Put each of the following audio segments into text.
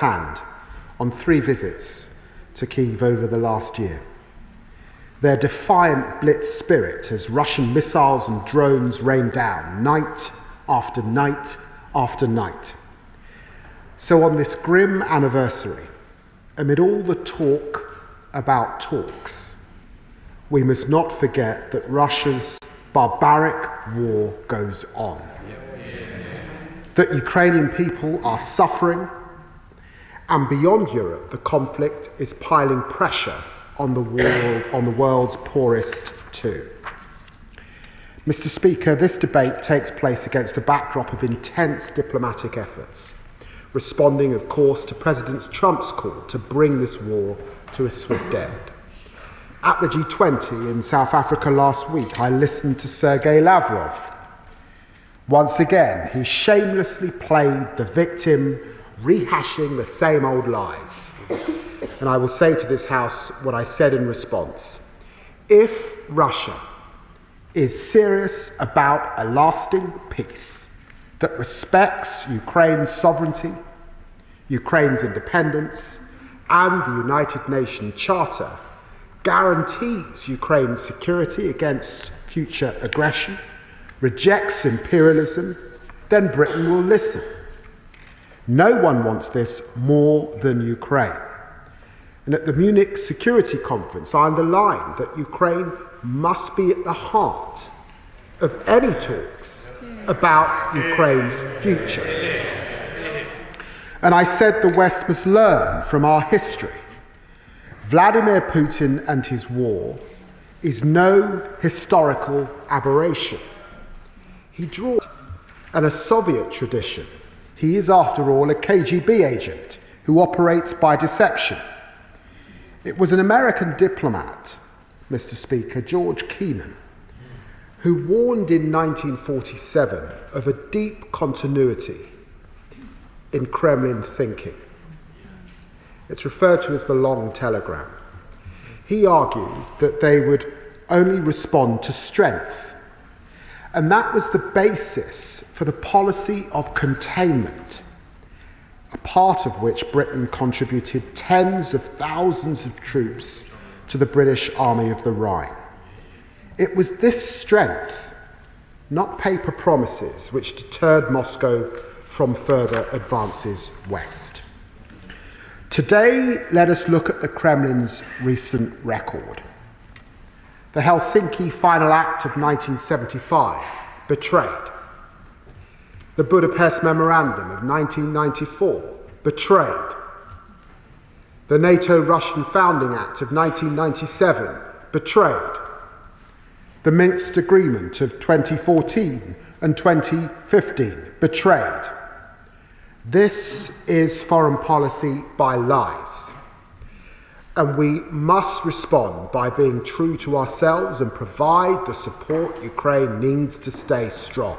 hand on 3 visits to Kyiv over the last year. Their defiant blitz spirit as Russian missiles and drones rain down night after night after night. So on this grim anniversary, amid all the talk about talks, we must not forget that Russia's barbaric war goes on. That Ukrainian people are suffering, and beyond Europe, the conflict is piling pressure on the world's poorest too. Mr. Speaker, this debate takes place against the backdrop of intense diplomatic efforts, responding, of course, to President Trump's call to bring this war to a swift end. At the G20 in South Africa last week, I listened to Sergei Lavrov. Once again, he shamelessly played the victim, rehashing the same old lies. And I will say to this House what I said in response. If Russia is serious about a lasting peace that respects Ukraine's sovereignty, Ukraine's independence, and the United Nations Charter, guarantees Ukraine's security against future aggression, rejects imperialism, then Britain will listen. No one wants this more than Ukraine. And at the Munich Security Conference, I underlined that Ukraine must be at the heart of any talks about Ukraine's future. And I said the West must learn from our history. Vladimir Putin and his war is no historical aberration. He draws on a Soviet tradition. He is, after all, a KGB agent who operates by deception. It was an American diplomat, Mr. Speaker, George Kennan, who warned in 1947 of a deep continuity in Kremlin thinking. It's referred to as the long telegram. He argued that they would only respond to strength, and that was the basis for the policy of containment, a part of which Britain contributed tens of thousands of troops to the British Army of the Rhine. It was this strength, not paper promises, which deterred Moscow from further advances west. Today, let us look at the Kremlin's recent record. The Helsinki Final Act of 1975, betrayed. The Budapest Memorandum of 1994, betrayed. The NATO-Russian Founding Act of 1997, betrayed. The Minsk Agreement of 2014 and 2015, betrayed. This is foreign policy by lies. And we must respond by being true to ourselves and provide the support Ukraine needs to stay strong.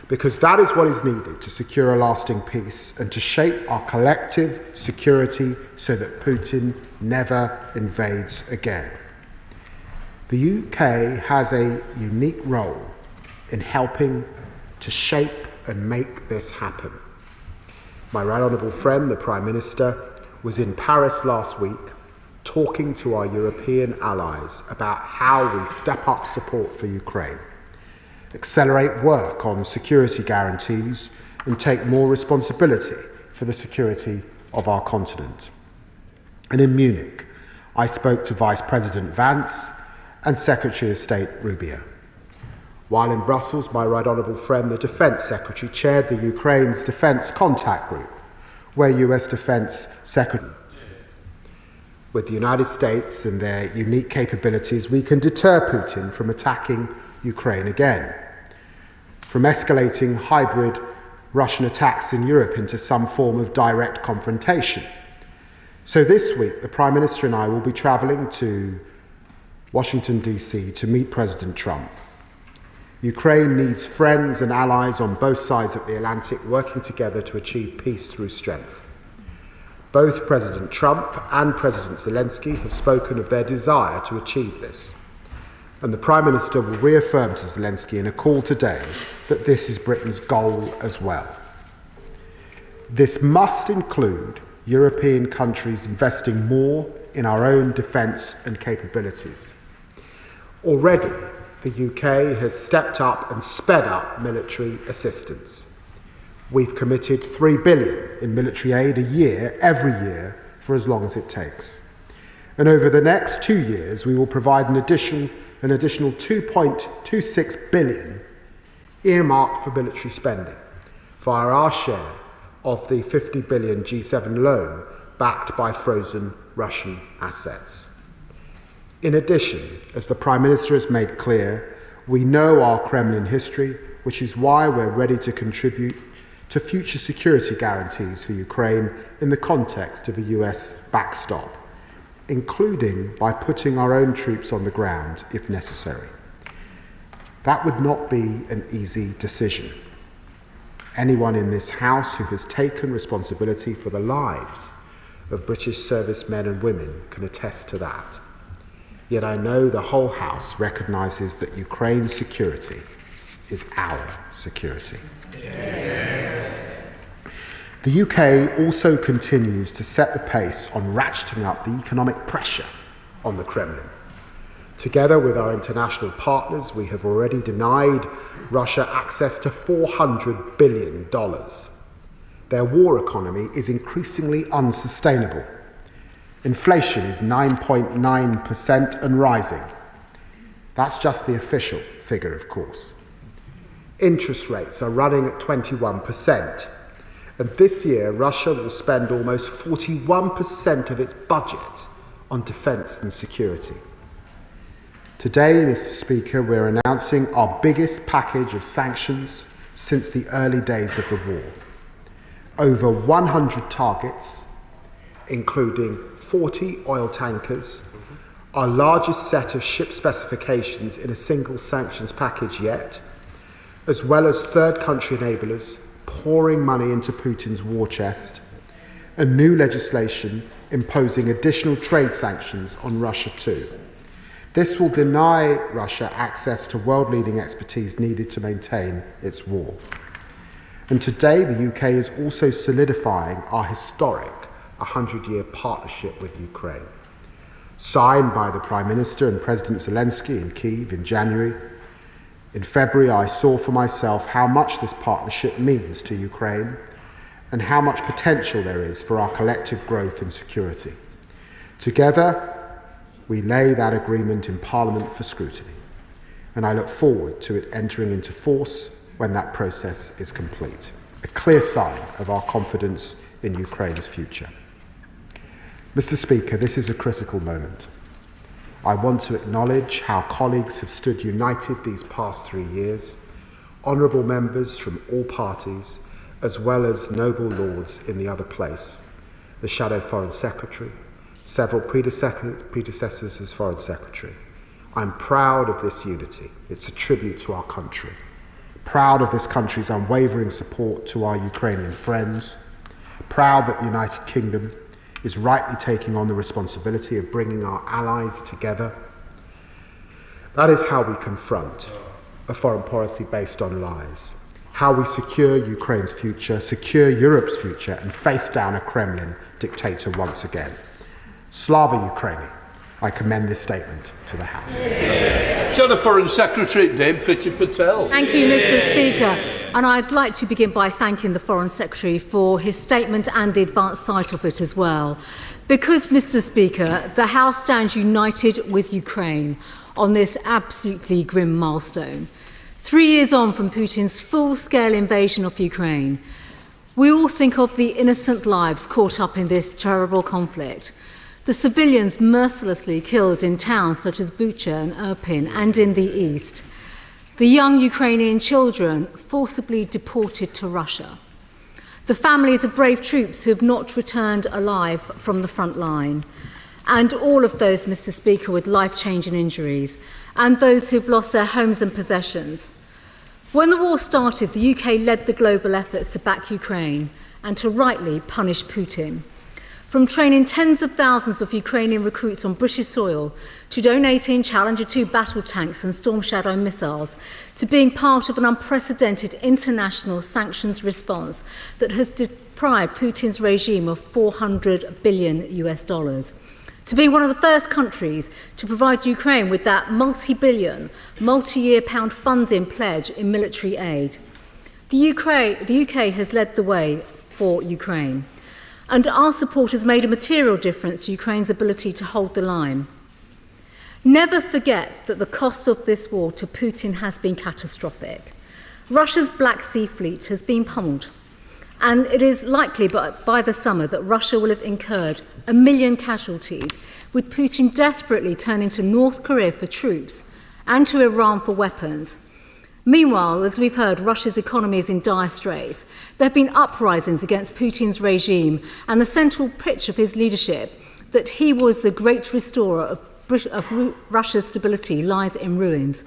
Because that is what is needed to secure a lasting peace and to shape our collective security so that Putin never invades again. The UK has a unique role in helping to shape and make this happen. My right honourable friend, the Prime Minister, was in Paris last week talking to our European allies about how we step up support for Ukraine, accelerate work on security guarantees, and take more responsibility for the security of our continent. And in Munich, I spoke to Vice President Vance and Secretary of State Rubio. While in Brussels, my right honourable friend, the Defence Secretary, chaired the Ukraine's Defence Contact Group, where US Defence Secretary. With the United States and their unique capabilities, we can deter Putin from attacking Ukraine again, from escalating hybrid Russian attacks in Europe into some form of direct confrontation. So this week, the Prime Minister and I will be travelling to Washington, D.C. to meet President Trump. Ukraine needs friends and allies on both sides of the Atlantic working together to achieve peace through strength. Both President Trump and President Zelensky have spoken of their desire to achieve this. And the Prime Minister will reaffirm to Zelensky in a call today that this is Britain's goal as well. This must include European countries investing more in our own defence and capabilities. Already, the UK has stepped up and sped up military assistance. We've committed £3 billion in military aid a year, every year, for as long as it takes. And over the next 2 years, we will provide an additional £2.26 billion earmarked for military spending via our share of the £50 billion G7 loan backed by frozen Russian assets. In addition, as the Prime Minister has made clear, we know our Kremlin history, which is why we're ready to contribute to future security guarantees for Ukraine in the context of a US backstop, including by putting our own troops on the ground if necessary. That would not be an easy decision. Anyone in this House who has taken responsibility for the lives of British servicemen and women can attest to that. Yet I know the whole House recognises that Ukraine's security is our security. The UK also continues to set the pace on ratcheting up the economic pressure on the Kremlin. Together with our international partners, we have already denied Russia access to $400 billion. Their war economy is increasingly unsustainable. Inflation is 9.9% and rising. That's just the official figure, of course. Interest rates are running at 21%. And this year, Russia will spend almost 41% of its budget on defence and security. Today, Mr. Speaker, we're announcing our biggest package of sanctions since the early days of the war. Over 100 targets, including 40 oil tankers, our largest set of ship specifications in a single sanctions package yet, as well as third country enablers pouring money into Putin's war chest, and new legislation imposing additional trade sanctions on Russia too. This will deny Russia access to world-leading expertise needed to maintain its war. And today, the UK is also solidifying our historic 100-year partnership with Ukraine. Signed by the Prime Minister and President Zelensky in Kyiv in January, in February, I saw for myself how much this partnership means to Ukraine and how much potential there is for our collective growth and security. Together, we lay that agreement in Parliament for scrutiny, and I look forward to it entering into force when that process is complete, a clear sign of our confidence in Ukraine's future. Mr. Speaker, this is a critical moment. I want to acknowledge how colleagues have stood united these past 3 years, honourable members from all parties, as well as noble lords in the other place, the Shadow Foreign Secretary, several predecessors as Foreign Secretary. I'm proud of this unity. It's a tribute to our country. Proud of this country's unwavering support to our Ukrainian friends. Proud that the United Kingdom is rightly taking on the responsibility of bringing our allies together. That is how we confront a foreign policy based on lies, how we secure Ukraine's future, secure Europe's future, and face down a Kremlin dictator once again. Slava Ukraini. I commend this statement to the House. Shadow Foreign Secretary David Patel. Thank you, Mr. Speaker. And I'd like to begin by thanking the Foreign Secretary for his statement and the advance sight of it as well. Because, Mr. Speaker, the House stands united with Ukraine on this absolutely grim milestone. 3 years on from Putin's full-scale invasion of Ukraine, we all think of the innocent lives caught up in this terrible conflict. The civilians mercilessly killed in towns such as Bucha and Irpin and in the east. The young Ukrainian children forcibly deported to Russia. The families of brave troops who have not returned alive from the front line. And all of those, Mr. Speaker, with life-changing injuries. And those who've lost their homes and possessions. When the war started, the UK led the global efforts to back Ukraine and to rightly punish Putin. From training tens of thousands of Ukrainian recruits on British soil, to donating Challenger 2 battle tanks and Storm Shadow missiles, to being part of an unprecedented international sanctions response that has deprived Putin's regime of $400 billion, to being one of the first countries to provide Ukraine with that multi-billion, multi-year pound funding pledge in military aid. The UK has led the way for Ukraine, and our support has made a material difference to Ukraine's ability to hold the line. Never forget that the cost of this war to Putin has been catastrophic. Russia's Black Sea Fleet has been pummeled, and it is likely by the summer that Russia will have incurred 1 million casualties, with Putin desperately turning to North Korea for troops and to Iran for weapons. Meanwhile, as we've heard, Russia's economy is in dire straits. There have been uprisings against Putin's regime, and the central pitch of his leadership, that he was the great restorer of Russia's stability, lies in ruins.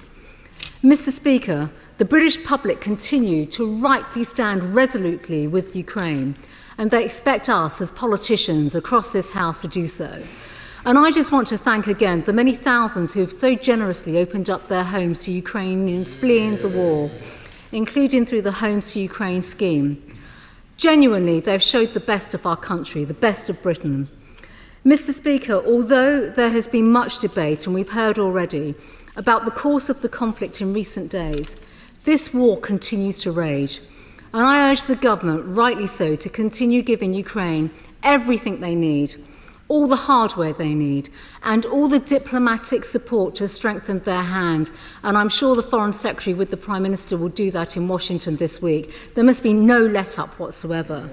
Mr. Speaker, the British public continue to rightly stand resolutely with Ukraine, and they expect us as politicians across this House to do so. And I just want to thank again the many thousands who have so generously opened up their homes to Ukrainians fleeing the war, including through the Homes to Ukraine scheme. Genuinely, they've showed the best of our country, the best of Britain. Mr. Speaker, although there has been much debate, and we've heard already, about the course of the conflict in recent days, this war continues to rage. And I urge the government, rightly so, to continue giving Ukraine everything they need, all the hardware they need, and all the diplomatic support to strengthen their hand. And I'm sure the Foreign Secretary with the Prime Minister will do that in Washington this week. There must be no let-up whatsoever.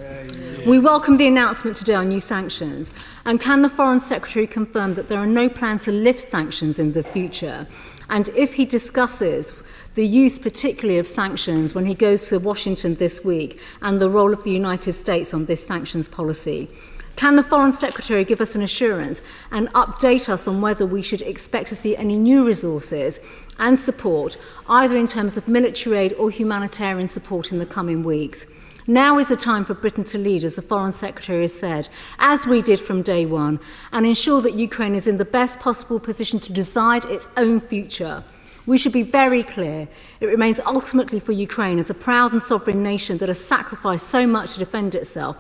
We welcome the announcement today on new sanctions. And can the Foreign Secretary confirm that there are no plans to lift sanctions in the future? And if he discusses the use particularly of sanctions when he goes to Washington this week, and the role of the United States on this sanctions policy, can the Foreign Secretary give us an assurance and update us on whether we should expect to see any new resources and support, either in terms of military aid or humanitarian support in the coming weeks? Now is the time for Britain to lead, as the Foreign Secretary has said, as we did from day one, and ensure that Ukraine is in the best possible position to decide its own future. We should be very clear. It remains ultimately for Ukraine, as a proud and sovereign nation that has sacrificed so much to defend itself,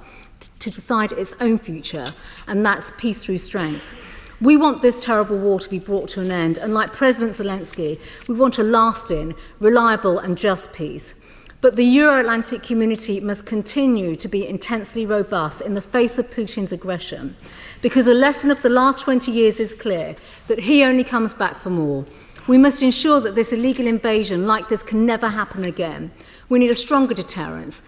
to decide its own future, and that's peace through strength. We want this terrible war to be brought to an end, and like President Zelensky, we want a lasting, reliable and just peace. But the Euro-Atlantic community must continue to be intensely robust in the face of Putin's aggression, because a lesson of the last 20 years is clear, that he only comes back for more. We must ensure that this illegal invasion like this can never happen again. We need a stronger deterrence.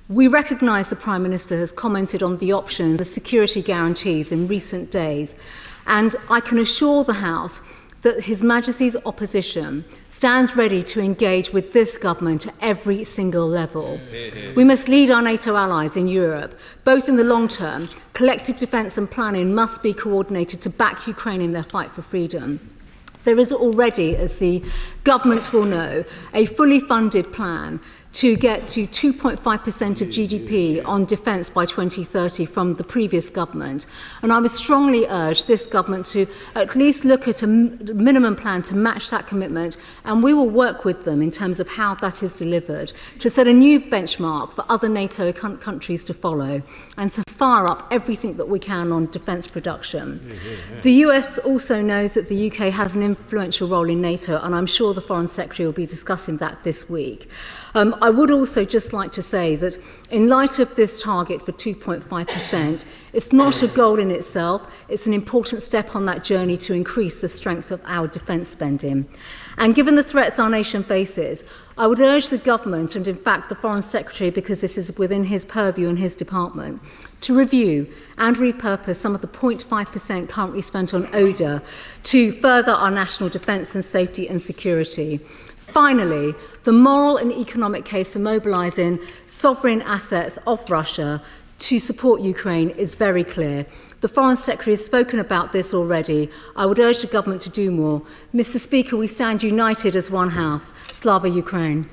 We recognise the Prime Minister has commented on the options, the security guarantees in recent days, and I can assure the House that His Majesty's opposition stands ready to engage with this government at every single level. We must lead our NATO allies in Europe, both in the long term. Collective defence and planning must be coordinated to back Ukraine in their fight for freedom. There is already, as the government will know, a fully funded plan to get to 2.5% of GDP on defence by 2030 from the previous government. And I would strongly urge this government to at least look at a minimum plan to match that commitment, and we will work with them in terms of how that is delivered, to set a new benchmark for other NATO countries to follow, and to fire up everything that we can on defence production. The US also knows that the UK has an influential role in NATO, and I'm sure the Foreign Secretary will be discussing that this week. I would also just like to say that in light of this target for 2.5%, it's not a goal in itself, it's an important step on that journey to increase the strength of our defence spending. And given the threats our nation faces, I would urge the government, and in fact the Foreign Secretary, because this is within his purview and his department, to review and repurpose some of the 0.5% currently spent on ODA to further our national defence and safety and security. Finally, the moral and economic case for mobilising sovereign assets of Russia to support Ukraine is very clear. The Foreign Secretary has spoken about this already. I would urge the government to do more. Mr. Speaker, we stand united as one house. Slava Ukraine.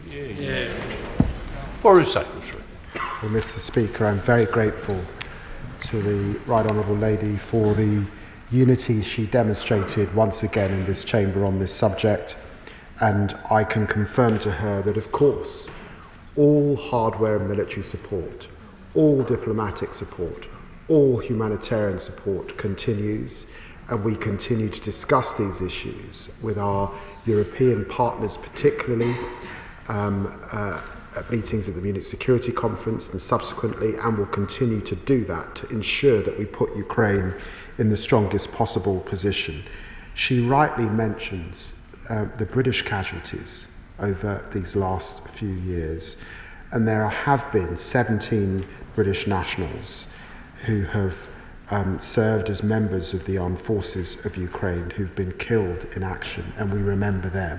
Foreign Secretary. Well, Mr. Speaker, I'm very grateful to the Right Honourable Lady for the unity she demonstrated once again in this chamber on this subject, and I can confirm to her that, of course, all hardware and military support, all diplomatic support, all humanitarian support continues, and we continue to discuss these issues with our European partners, particularly at meetings at the Munich Security Conference and subsequently, and will continue to do that to ensure that we put Ukraine in the strongest possible position. She rightly mentions the British casualties over these last few years, and there have been 17 British nationals who have served as members of the armed forces of Ukraine who've been killed in action, and we remember them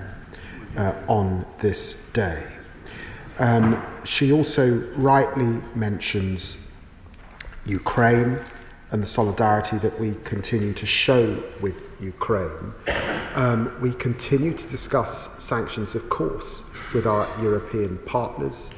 on this day. She also rightly mentions Ukraine and the solidarity that we continue to show with Ukraine. We continue to discuss sanctions, of course, with our European partners,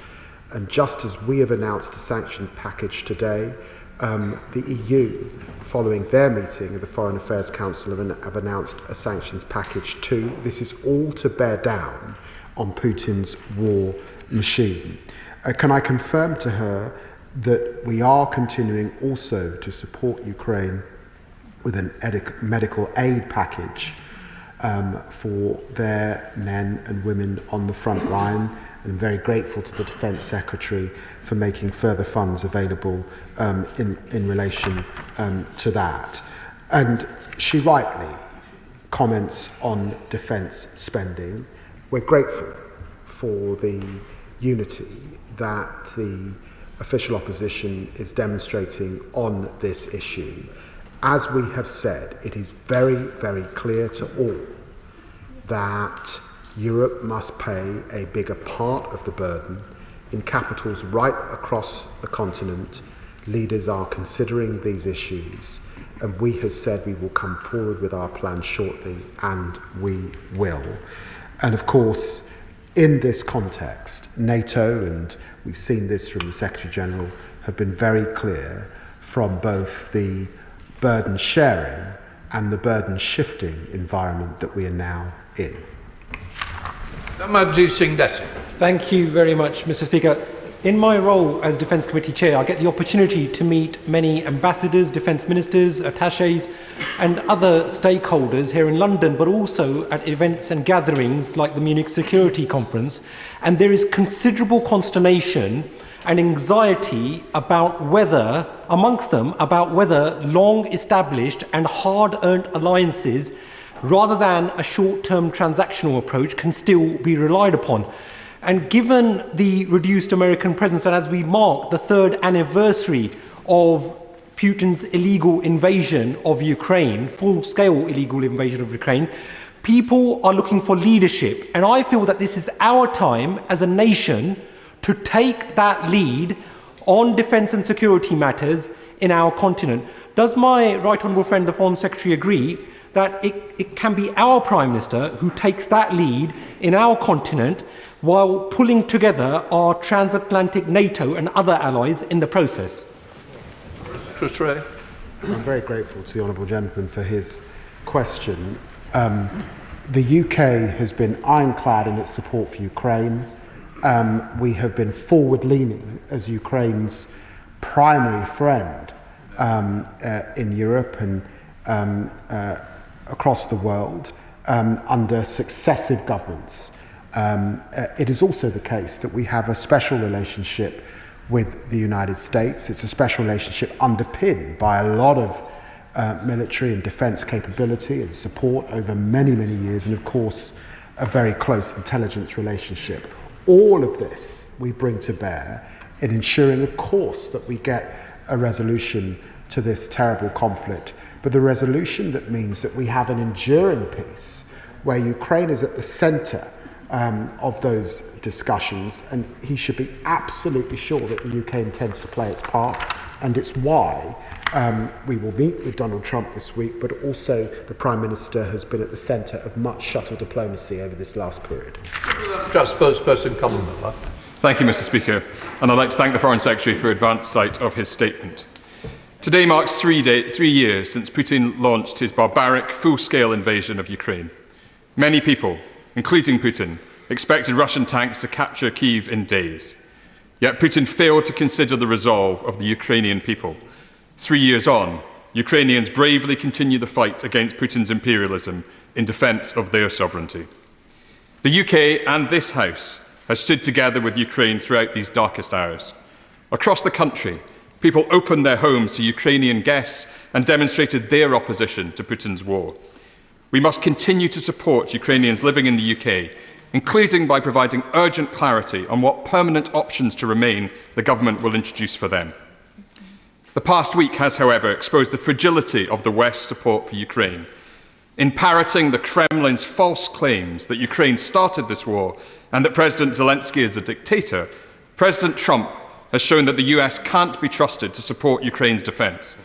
and just as we have announced a sanction package today, the EU, following their meeting of the Foreign Affairs Council, have announced a sanctions package too. This is all to bear down on Putin's war machine. Can I confirm to her that we are continuing also to support Ukraine with a medical aid package for their men and women on the front line? I'm very grateful to the Defence Secretary for making further funds available in relation to that. And she rightly comments on defence spending. We're grateful for the unity that the official opposition is demonstrating on this issue. As we have said, it is very, very clear to all that Europe must pay a bigger part of the burden. In capitals right across the continent, leaders are considering these issues, and we have said we will come forward with our plan shortly, and we will. And of course, in this context, NATO, and we've seen this from the Secretary General, have been very clear from both the burden sharing and the burden shifting environment that we are now in. Thank you very much, Mr. Speaker. In my role as Defence Committee Chair, I get the opportunity to meet many ambassadors, defence ministers, attachés and other stakeholders here in London, but also at events and gatherings like the Munich Security Conference. And there is considerable consternation and anxiety about whether, amongst them, about whether long-established and hard-earned alliances, rather than a short-term transactional approach, can still be relied upon. And given the reduced American presence, and as we mark the 3rd anniversary of Putin's illegal invasion of Ukraine, full-scale illegal invasion of Ukraine, people are looking for leadership. And I feel that this is our time as a nation to take that lead on defence and security matters in our continent. Does my right honourable friend, the Foreign Secretary, agree that it can be our Prime Minister who takes that lead in our continent while pulling together our transatlantic NATO and other allies in the process? Secretary. I'm very grateful to the Honourable Gentleman for his question. The UK has been ironclad in its support for Ukraine. We have been forward-leaning as Ukraine's primary friend in Europe and across the world under successive governments. It is also the case that we have a special relationship with the United States. It's a special relationship underpinned by a lot of military and defence capability and support over many, many years, and of course a very close intelligence relationship. All of this we bring to bear in ensuring, of course, that we get a resolution to this terrible conflict, but the resolution that means that we have an enduring peace where Ukraine is at the centre of those discussions, and he should be absolutely sure that the UK intends to play its part, and it's why we will meet with Donald Trump this week, but also the Prime Minister has been at the centre of much shuttle diplomacy over this last period. Just spokesperson Thank you, Mr. Speaker, and I'd like to thank the Foreign Secretary for advance sight of his statement. Today marks 3 years since Putin launched his barbaric, full-scale invasion of Ukraine. Many people, including Putin, expected Russian tanks to capture Kyiv in days. Yet Putin failed to consider the resolve of the Ukrainian people. 3 years on, Ukrainians bravely continue the fight against Putin's imperialism in defence of their sovereignty. The UK and this House has stood together with Ukraine throughout these darkest hours. Across the country, people opened their homes to Ukrainian guests and demonstrated their opposition to Putin's war. We must continue to support Ukrainians living in the UK, including by providing urgent clarity on what permanent options to remain the government will introduce for them. The past week has, however, exposed the fragility of the West's support for Ukraine. In parroting the Kremlin's false claims that Ukraine started this war and that President Zelensky is a dictator, President Trump has shown that the US can't be trusted to support Ukraine's defence.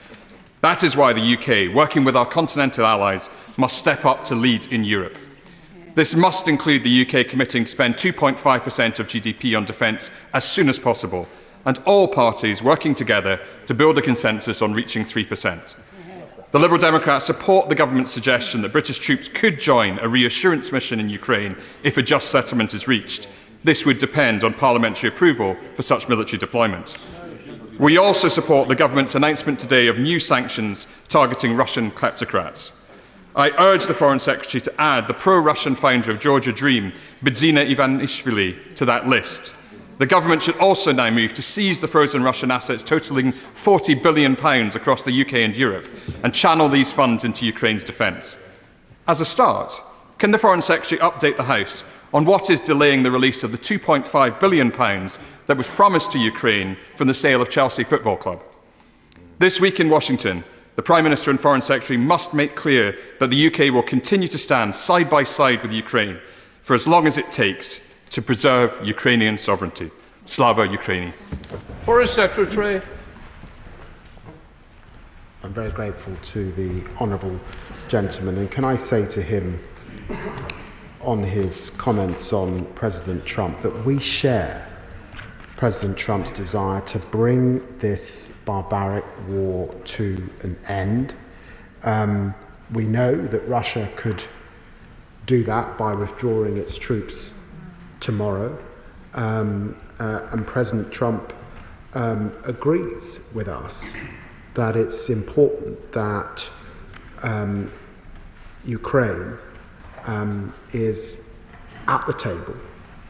That is why the UK, working with our continental allies, must step up to lead in Europe. This must include the UK committing to spend 2.5% of GDP on defence as soon as possible, and all parties working together to build a consensus on reaching 3%. The Liberal Democrats support the government's suggestion that British troops could join a reassurance mission in Ukraine if a just settlement is reached. This would depend on parliamentary approval for such military deployment. We also support the government's announcement today of new sanctions targeting Russian kleptocrats. I urge the Foreign Secretary to add the pro-Russian founder of Georgia Dream, Bidzina Ivanishvili, to that list. The government should also now move to seize the frozen Russian assets totalling £40 billion across the UK and Europe and channel these funds into Ukraine's defence. As a start, can the Foreign Secretary update the House on what is delaying the release of the £2.5 billion that was promised to Ukraine from the sale of Chelsea Football Club? This week in Washington, the Prime Minister and Foreign Secretary must make clear that the UK will continue to stand side by side with Ukraine for as long as it takes to preserve Ukrainian sovereignty. Slava Ukraini. Foreign Secretary. I'm very grateful to the honourable gentleman, and can I say to him on his comments on President Trump that we share President Trump's desire to bring this barbaric war to an end. We know that Russia could do that by withdrawing its troops tomorrow, and President Trump agrees with us that it's important that Ukraine is at the table.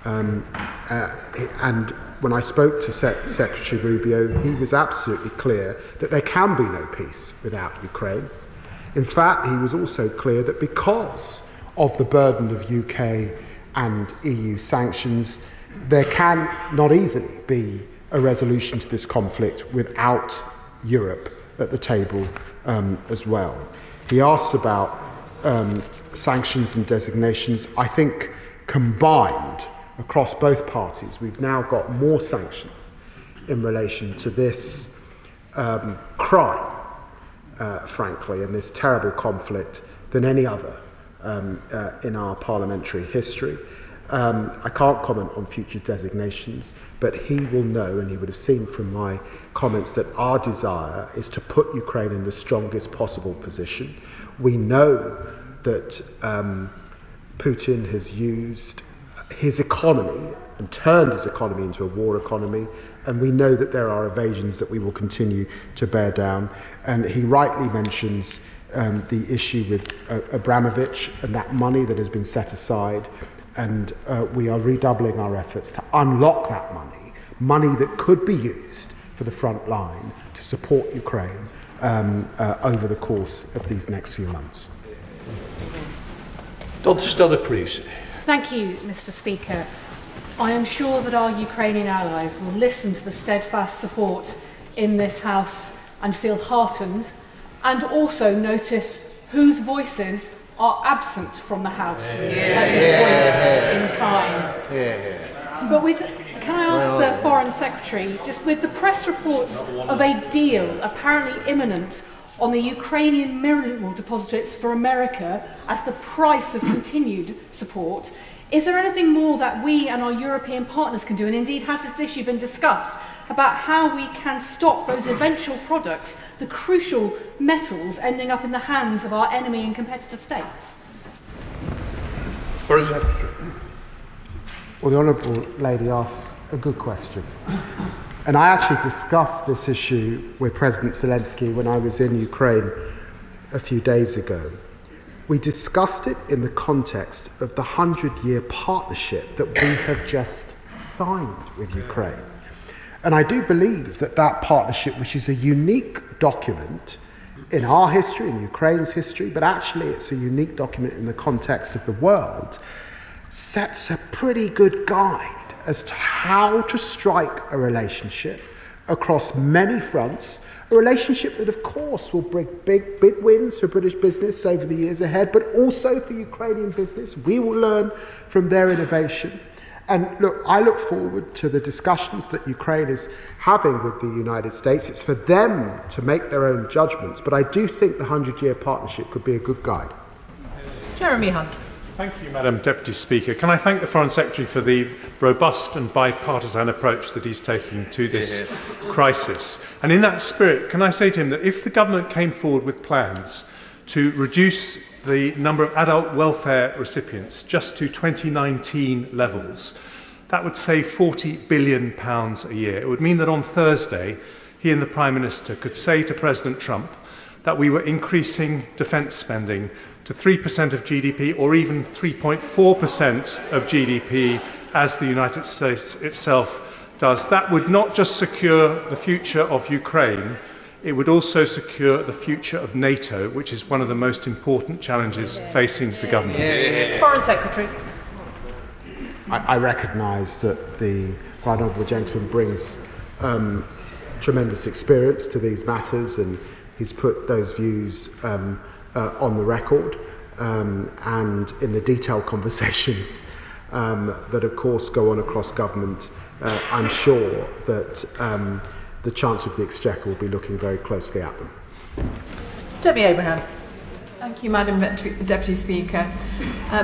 And when I spoke to Secretary Rubio, he was absolutely clear that there can be no peace without Ukraine. In fact, he was also clear that because of the burden of UK and EU sanctions, there can not easily be a resolution to this conflict without Europe at the table as well. He asks about sanctions and designations. I think combined across both parties, we've now got more sanctions in relation to this crime, frankly, and this terrible conflict than any other in our parliamentary history. I can't comment on future designations, but he will know, and he would have seen from my comments, that our desire is to put Ukraine in the strongest possible position. We know that Putin has used his economy and turned his economy into a war economy, and we know that there are evasions that we will continue to bear down. And he rightly mentions the issue with Abramovich and that money that has been set aside, and we are redoubling our efforts to unlock that money that could be used for the front line to support Ukraine over the course of these next few months. Dr. Stella, please. Thank you, Mr. Speaker. I am sure that our Ukrainian allies will listen to the steadfast support in this House and feel heartened, and also notice whose voices are absent from the House at this point in time. But can I ask the Foreign Secretary, just with the press reports of a deal apparently imminent on the Ukrainian mineral deposits for America as the price of continued support, is there anything more that we and our European partners can do, and indeed has this issue been discussed about how we can stop those eventual products, the crucial metals, ending up in the hands of our enemy and competitor states? Foreign Secretary. Well, the Honourable Lady asks a good question. And I actually discussed this issue with President Zelensky when I was in Ukraine a few days ago. We discussed it in the context of the 100-year partnership that we have just signed with Ukraine. And I do believe that that partnership, which is a unique document in our history, in Ukraine's history, but actually it's a unique document in the context of the world, sets a pretty good guide as to how to strike a relationship across many fronts, a relationship that of course will bring big wins for British business over the years ahead, but also for Ukrainian business. We will learn from their innovation. And look, I look forward to the discussions that Ukraine is having with the United States. It's for them to make their own judgments, but I do think the 100-year partnership could be a good guide. Jeremy Hunt. Thank you, Madam Deputy Speaker. Can I thank the Foreign Secretary for the robust and bipartisan approach that he's taking to this crisis. And in that spirit, can I say to him that if the government came forward with plans to reduce the number of adult welfare recipients just to 2019 levels, that would save £40 billion a year. It would mean that on Thursday, he and the Prime Minister could say to President Trump that we were increasing defence spending to 3% of GDP or even 3.4% of GDP as the United States itself does. That would not just secure the future of Ukraine, it would also secure the future of NATO, which is one of the most important challenges facing the government. Foreign Secretary. I recognise that the Right Honourable Gentleman brings tremendous experience to these matters, and he's put those views on the record and in the detailed conversations that of course go on across government. I'm sure that the Chancellor of the Exchequer will be looking very closely at them. Debbie Abraham. Thank you, Madam Deputy Speaker.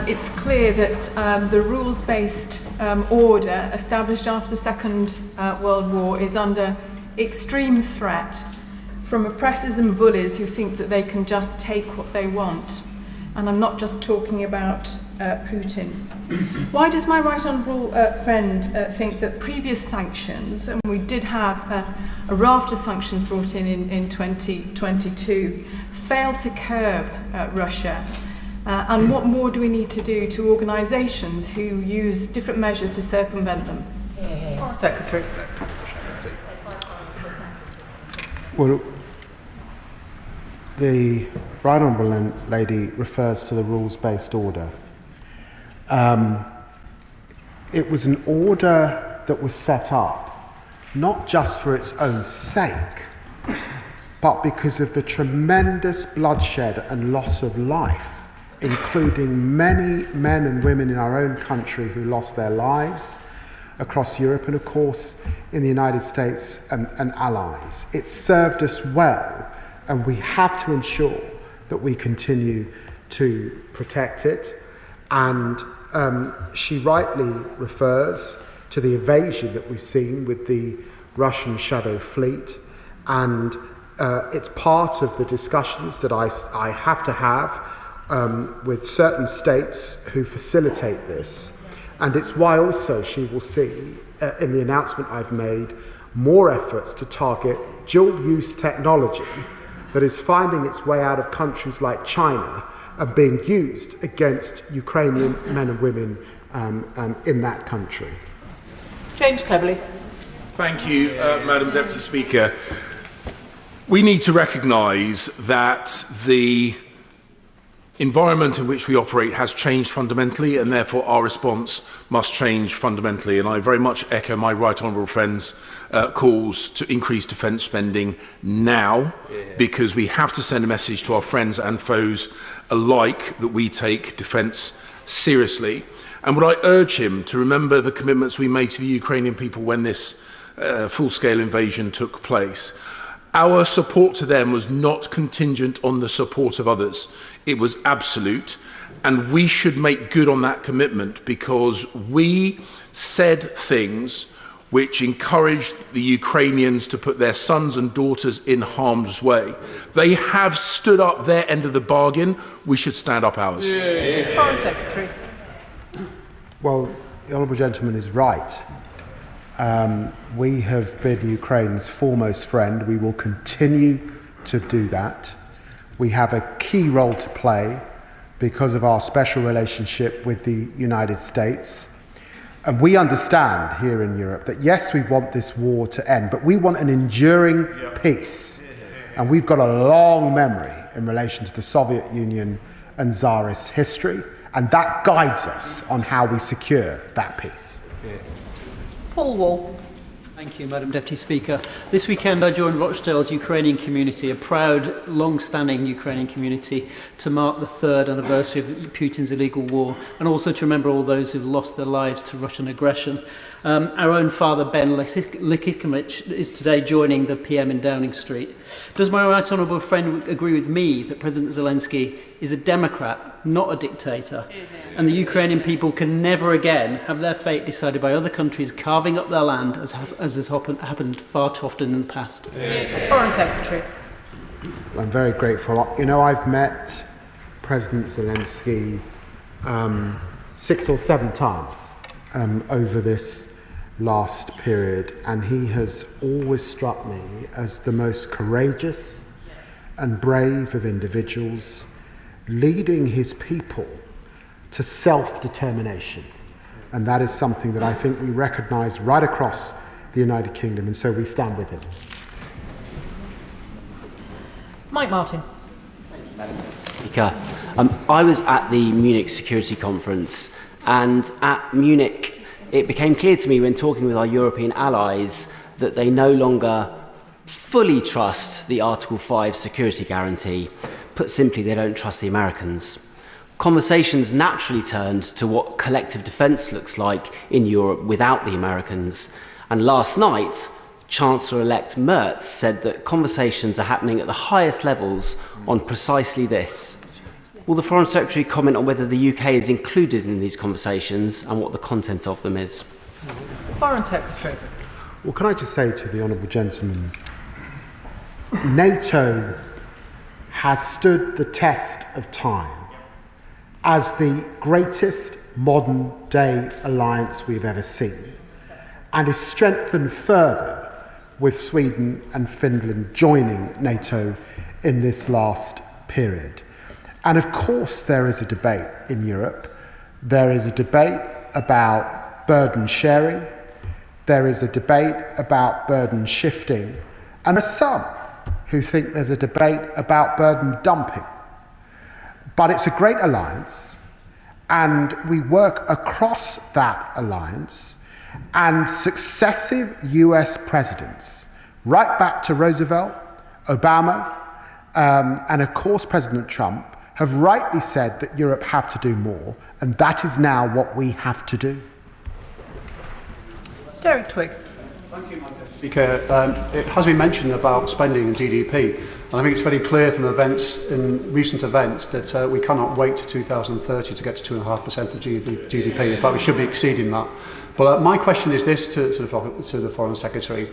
It's clear that the rules-based order established after the Second World War is under extreme threat from oppressors and bullies who think that they can just take what they want. And I'm not just talking about Putin. Why does my right honourable friend think that previous sanctions, and we did have a raft of sanctions brought in 2022, failed to curb Russia? And what more do we need to do to organisations who use different measures to circumvent them? Secretary. Well, the Right Honourable Lady refers to the rules-based order. It was an order that was set up not just for its own sake, but because of the tremendous bloodshed and loss of life, including many men and women in our own country who lost their lives across Europe and, of course, in the United States and allies. It served us well, and we have to ensure that we continue to protect it. And she rightly refers to the invasion that we've seen with the Russian shadow fleet, and it's part of the discussions that I have to have with certain states who facilitate this. And it's why also she will see in the announcement I've made more efforts to target dual-use technology that is finding its way out of countries like China and being used against Ukrainian men and women in that country. James Cleverly. Thank you, Madam Deputy Speaker. We need to recognise that the environment in which we operate has changed fundamentally, and therefore our response must change fundamentally. And I very much echo my right honourable friend's calls to increase defence spending now, because we have to send a message to our friends and foes alike that we take defence seriously. And would I urge him to remember the commitments we made to the Ukrainian people when this full-scale invasion took place. Our support to them was not contingent on the support of others. It was absolute, and we should make good on that commitment, because we said things which encouraged the Ukrainians to put their sons and daughters in harm's way. They have stood up their end of the bargain. We should stand up ours. Foreign Secretary. Well, the honourable gentleman is right. We have been Ukraine's foremost friend. We will continue to do that. We have a key role to play because of our special relationship with the United States. And we understand here in Europe that, yes, we want this war to end, but we want an enduring peace. And we've got a long memory in relation to the Soviet Union and Tsarist history, and that guides us on how we secure that peace. Paul Wall. Thank you, Madam Deputy Speaker. This weekend I joined Rochdale's Ukrainian community, a proud, long-standing Ukrainian community, to mark the 3rd anniversary of Putin's illegal war, and also to remember all those who've lost their lives to Russian aggression. Our own father, Ben Likikovich, is today joining the PM in Downing Street. Does my right honourable friend agree with me that President Zelensky is a democrat, not a dictator, and the Ukrainian people can never again have their fate decided by other countries carving up their land, as has happened far too often in the past? Foreign Secretary. I'm very grateful. You know, I've met President Zelensky 6 or 7 times over this last period, and he has always struck me as the most courageous and brave of individuals, leading his people to self-determination. And that is something that I think we recognise right across the United Kingdom, and so we stand with him. Mike Martin. Speaker, I was at the Munich Security Conference, and at Munich it became clear to me when talking with our European allies that they no longer fully trust the Article 5 security guarantee. Put simply, they don't trust the Americans. Conversations naturally turned to what collective defence looks like in Europe without the Americans. And last night, Chancellor-elect Merz said that conversations are happening at the highest levels on precisely this. Will the Foreign Secretary comment on whether the UK is included in these conversations and what the content of them is? Foreign Secretary. Well, can I just say to the honourable gentleman, NATO has stood the test of time as the greatest modern-day alliance we've ever seen, and is strengthened further with Sweden and Finland joining NATO in this last period. And of course there is a debate in Europe. There is a debate about burden sharing. There is a debate about burden shifting. And there are some who think there's a debate about burden dumping. But it's a great alliance, and we work across that alliance, and successive US presidents, right back to Roosevelt, Obama, and of course President Trump, have rightly said that Europe have to do more, and that is now what we have to do. Derek Twigg. Thank you, Madam Speaker. It has been mentioned about spending and GDP, and I think it's very clear from recent events that we cannot wait to 2030 to get to 2.5% of GDP. In fact, we should be exceeding that. But my question is this to the Foreign Secretary.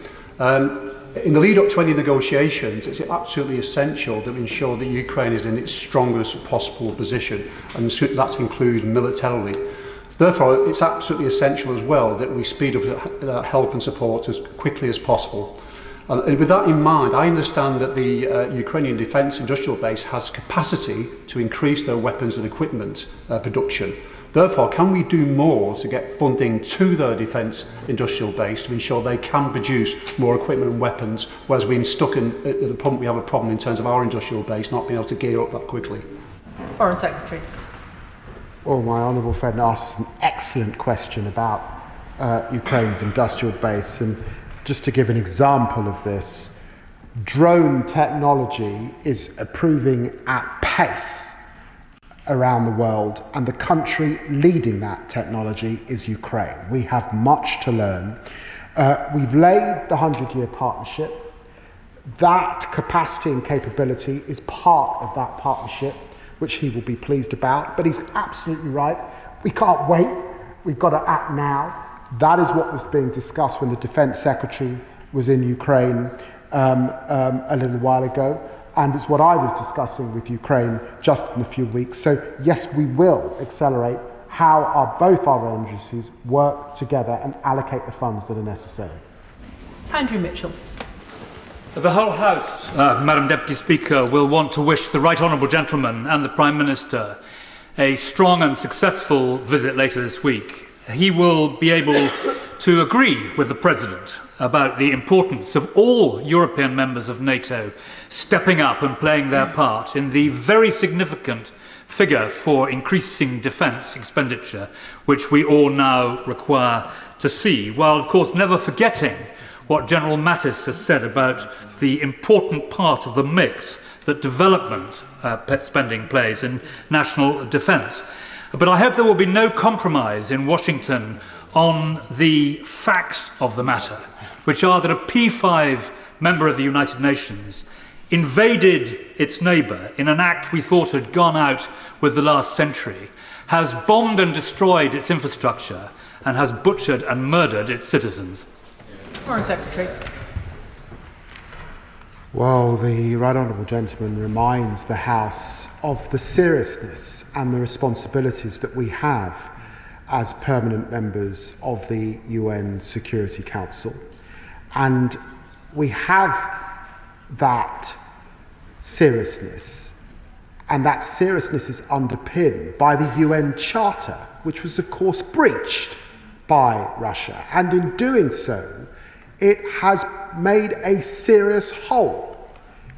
In the lead-up to any negotiations, it's absolutely essential that we ensure that Ukraine is in its strongest possible position, and that includes militarily. Therefore, it's absolutely essential as well that we speed up help and support as quickly as possible. And with that in mind, I understand that the Ukrainian defence industrial base has capacity to increase their weapons and equipment production. Therefore, can we do more to get funding to their defence industrial base to ensure they can produce more equipment and weapons, whereas we're stuck in the problem, we have a problem in terms of our industrial base not being able to gear up that quickly? Foreign Secretary. Well, my honourable friend asked an excellent question about Ukraine's industrial base, and just to give an example of this, drone technology is improving at pace around the world, and the country leading that technology is Ukraine. We have much to learn. We've laid the 100-year partnership. That capacity and capability is part of that partnership, which he will be pleased about. But he's absolutely right. We can't wait. We've got to act now. That is what was being discussed when the Defence Secretary was in Ukraine a little while ago, and it's what I was discussing with Ukraine just in a few weeks. So yes, we will accelerate how both our agencies work together and allocate the funds that are necessary. Andrew Mitchell. The whole House, Madam Deputy Speaker, will want to wish the Right Honourable Gentleman and the Prime Minister a strong and successful visit later this week. He will be able to agree with the President about the importance of all European members of NATO stepping up and playing their part in the very significant figure for increasing defence expenditure, which we all now require to see, while of course never forgetting what General Mattis has said about the important part of the mix that development spending plays in national defence. But I hope there will be no compromise in Washington on the facts of the matter, which are that a P5 member of the United Nations invaded its neighbour in an act we thought had gone out with the last century, has bombed and destroyed its infrastructure, and has butchered and murdered its citizens. Foreign Secretary. Well, the Right Honourable Gentleman reminds the House of the seriousness and the responsibilities that we have as permanent members of the UN Security Council. And we have that seriousness, and that seriousness is underpinned by the UN Charter, which was of course breached by Russia, and in doing so it has made a serious hole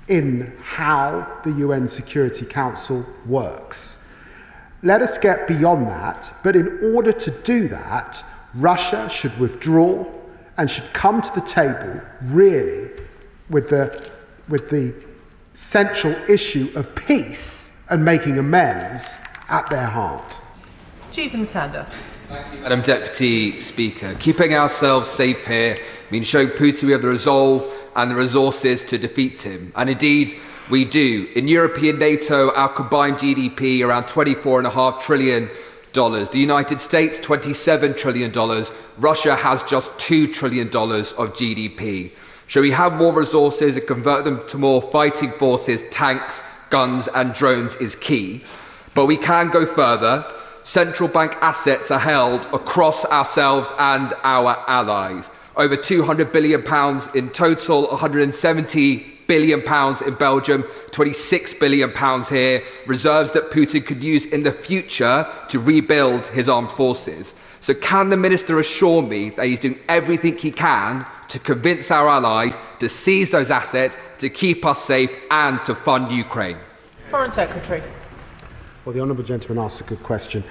in how the UN Security Council works. Let us get beyond that, but in order to do that, Russia should withdraw and should come to the table really with the central issue of peace and making amends at their heart. Jeevan Sander. Thank you, Madam Deputy Speaker. Keeping ourselves safe here means showing Putin we have the resolve and the resources to defeat him. And indeed, we do. In European NATO, our combined GDP around $24.5 trillion. The United States, $27 trillion. Russia has just $2 trillion of GDP. Should we have more resources and convert them to more fighting forces, tanks, guns and drones is key. But we can go further. Central bank assets are held across ourselves and our allies. Over £200 billion in total, £170 billion in Belgium, £26 billion here, reserves that Putin could use in the future to rebuild his armed forces. So can the Minister assure me that he's doing everything he can to convince our allies to seize those assets, to keep us safe and to fund Ukraine? Foreign Secretary. Well, the Honourable Gentleman asked a good question.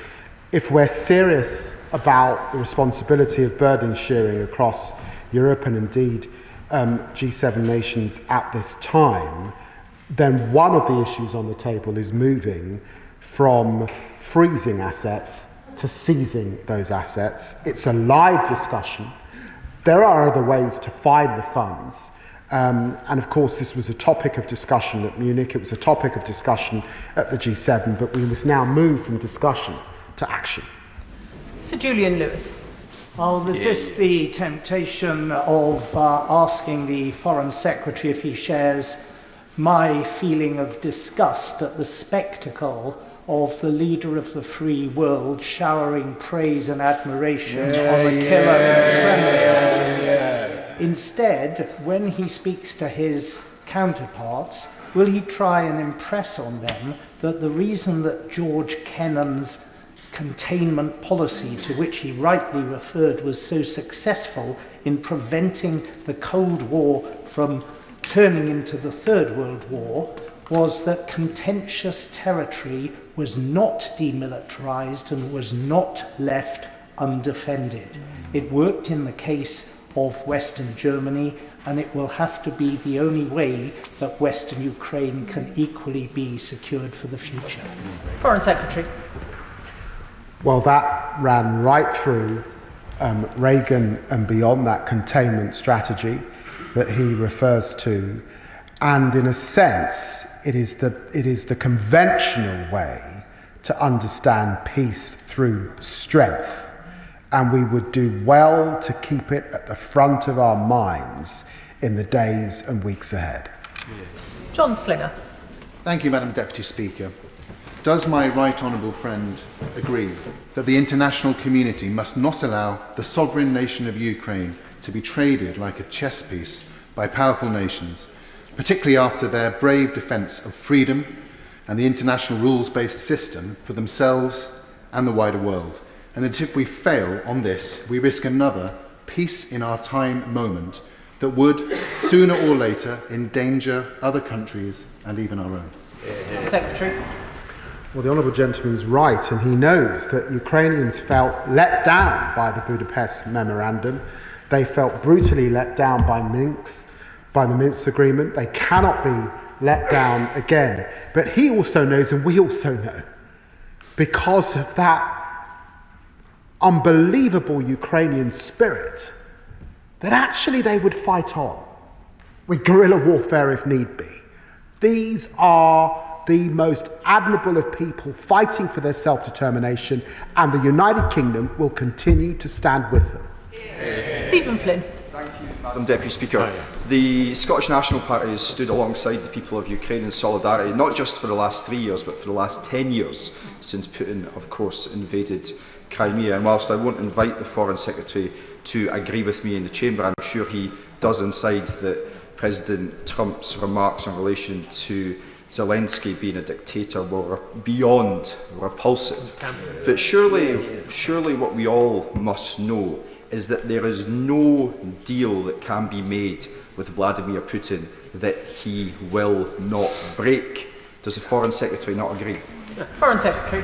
If we're serious about the responsibility of burden sharing across Europe and indeed G7 nations at this time, then one of the issues on the table is moving from freezing assets to seizing those assets. It's a live discussion. There are other ways to find the funds. And of course, this was a topic of discussion at Munich. It was a topic of discussion at the G7, but we must now move from discussion to action. Sir Julian Lewis. I'll resist the temptation of asking the Foreign Secretary if he shares my feeling of disgust at the spectacle of the leader of the free world showering praise and admiration on the killer in the Kremlin. Instead, when he speaks to his counterparts, will he try and impress on them that the reason that George Kennan's containment policy, to which he rightly referred, was so successful in preventing the Cold War from turning into the Third World War, was that contentious territory was not demilitarized and was not left undefended. It worked in the case of Western Germany, and it will have to be the only way that Western Ukraine can equally be secured for the future. Foreign Secretary. Well, that ran right through Reagan and beyond, that containment strategy that he refers to. And in a sense, it is the conventional way to understand peace through strength. and we would do well to keep it at the front of our minds in the days and weeks ahead. John Slinger. Thank you, Madam Deputy Speaker. Does my right honourable friend agree that the international community must not allow the sovereign nation of Ukraine to be traded like a chess piece by powerful nations, particularly after their brave defence of freedom and the international rules-based system for themselves and the wider world, and that if we fail on this, we risk another peace in our time moment that would, sooner or later, endanger other countries and even our own? Secretary. Well, the Honourable Gentleman's right, and he knows that Ukrainians felt let down by the Budapest Memorandum. They felt brutally let down by the Minsk Agreement. They cannot be let down again. But he also knows, and we also know, because of that unbelievable Ukrainian spirit, that actually they would fight on with guerrilla warfare if need be. These are the most admirable of people fighting for their self-determination, and the United Kingdom will continue to stand with them. Stephen Flynn. Thank you, Madam Deputy Speaker. The Scottish National Party has stood alongside the people of Ukraine in solidarity, not just for the last 3 years, but for the last 10 years, since Putin, of course, invaded Crimea. And whilst I won't invite the Foreign Secretary to agree with me in the Chamber, I'm sure he does inside that President Trump's remarks in relation to Zelensky being a dictator were beyond repulsive. But surely what we all must know is that there is no deal that can be made with Vladimir Putin that he will not break. Does the Foreign Secretary not agree? Foreign Secretary.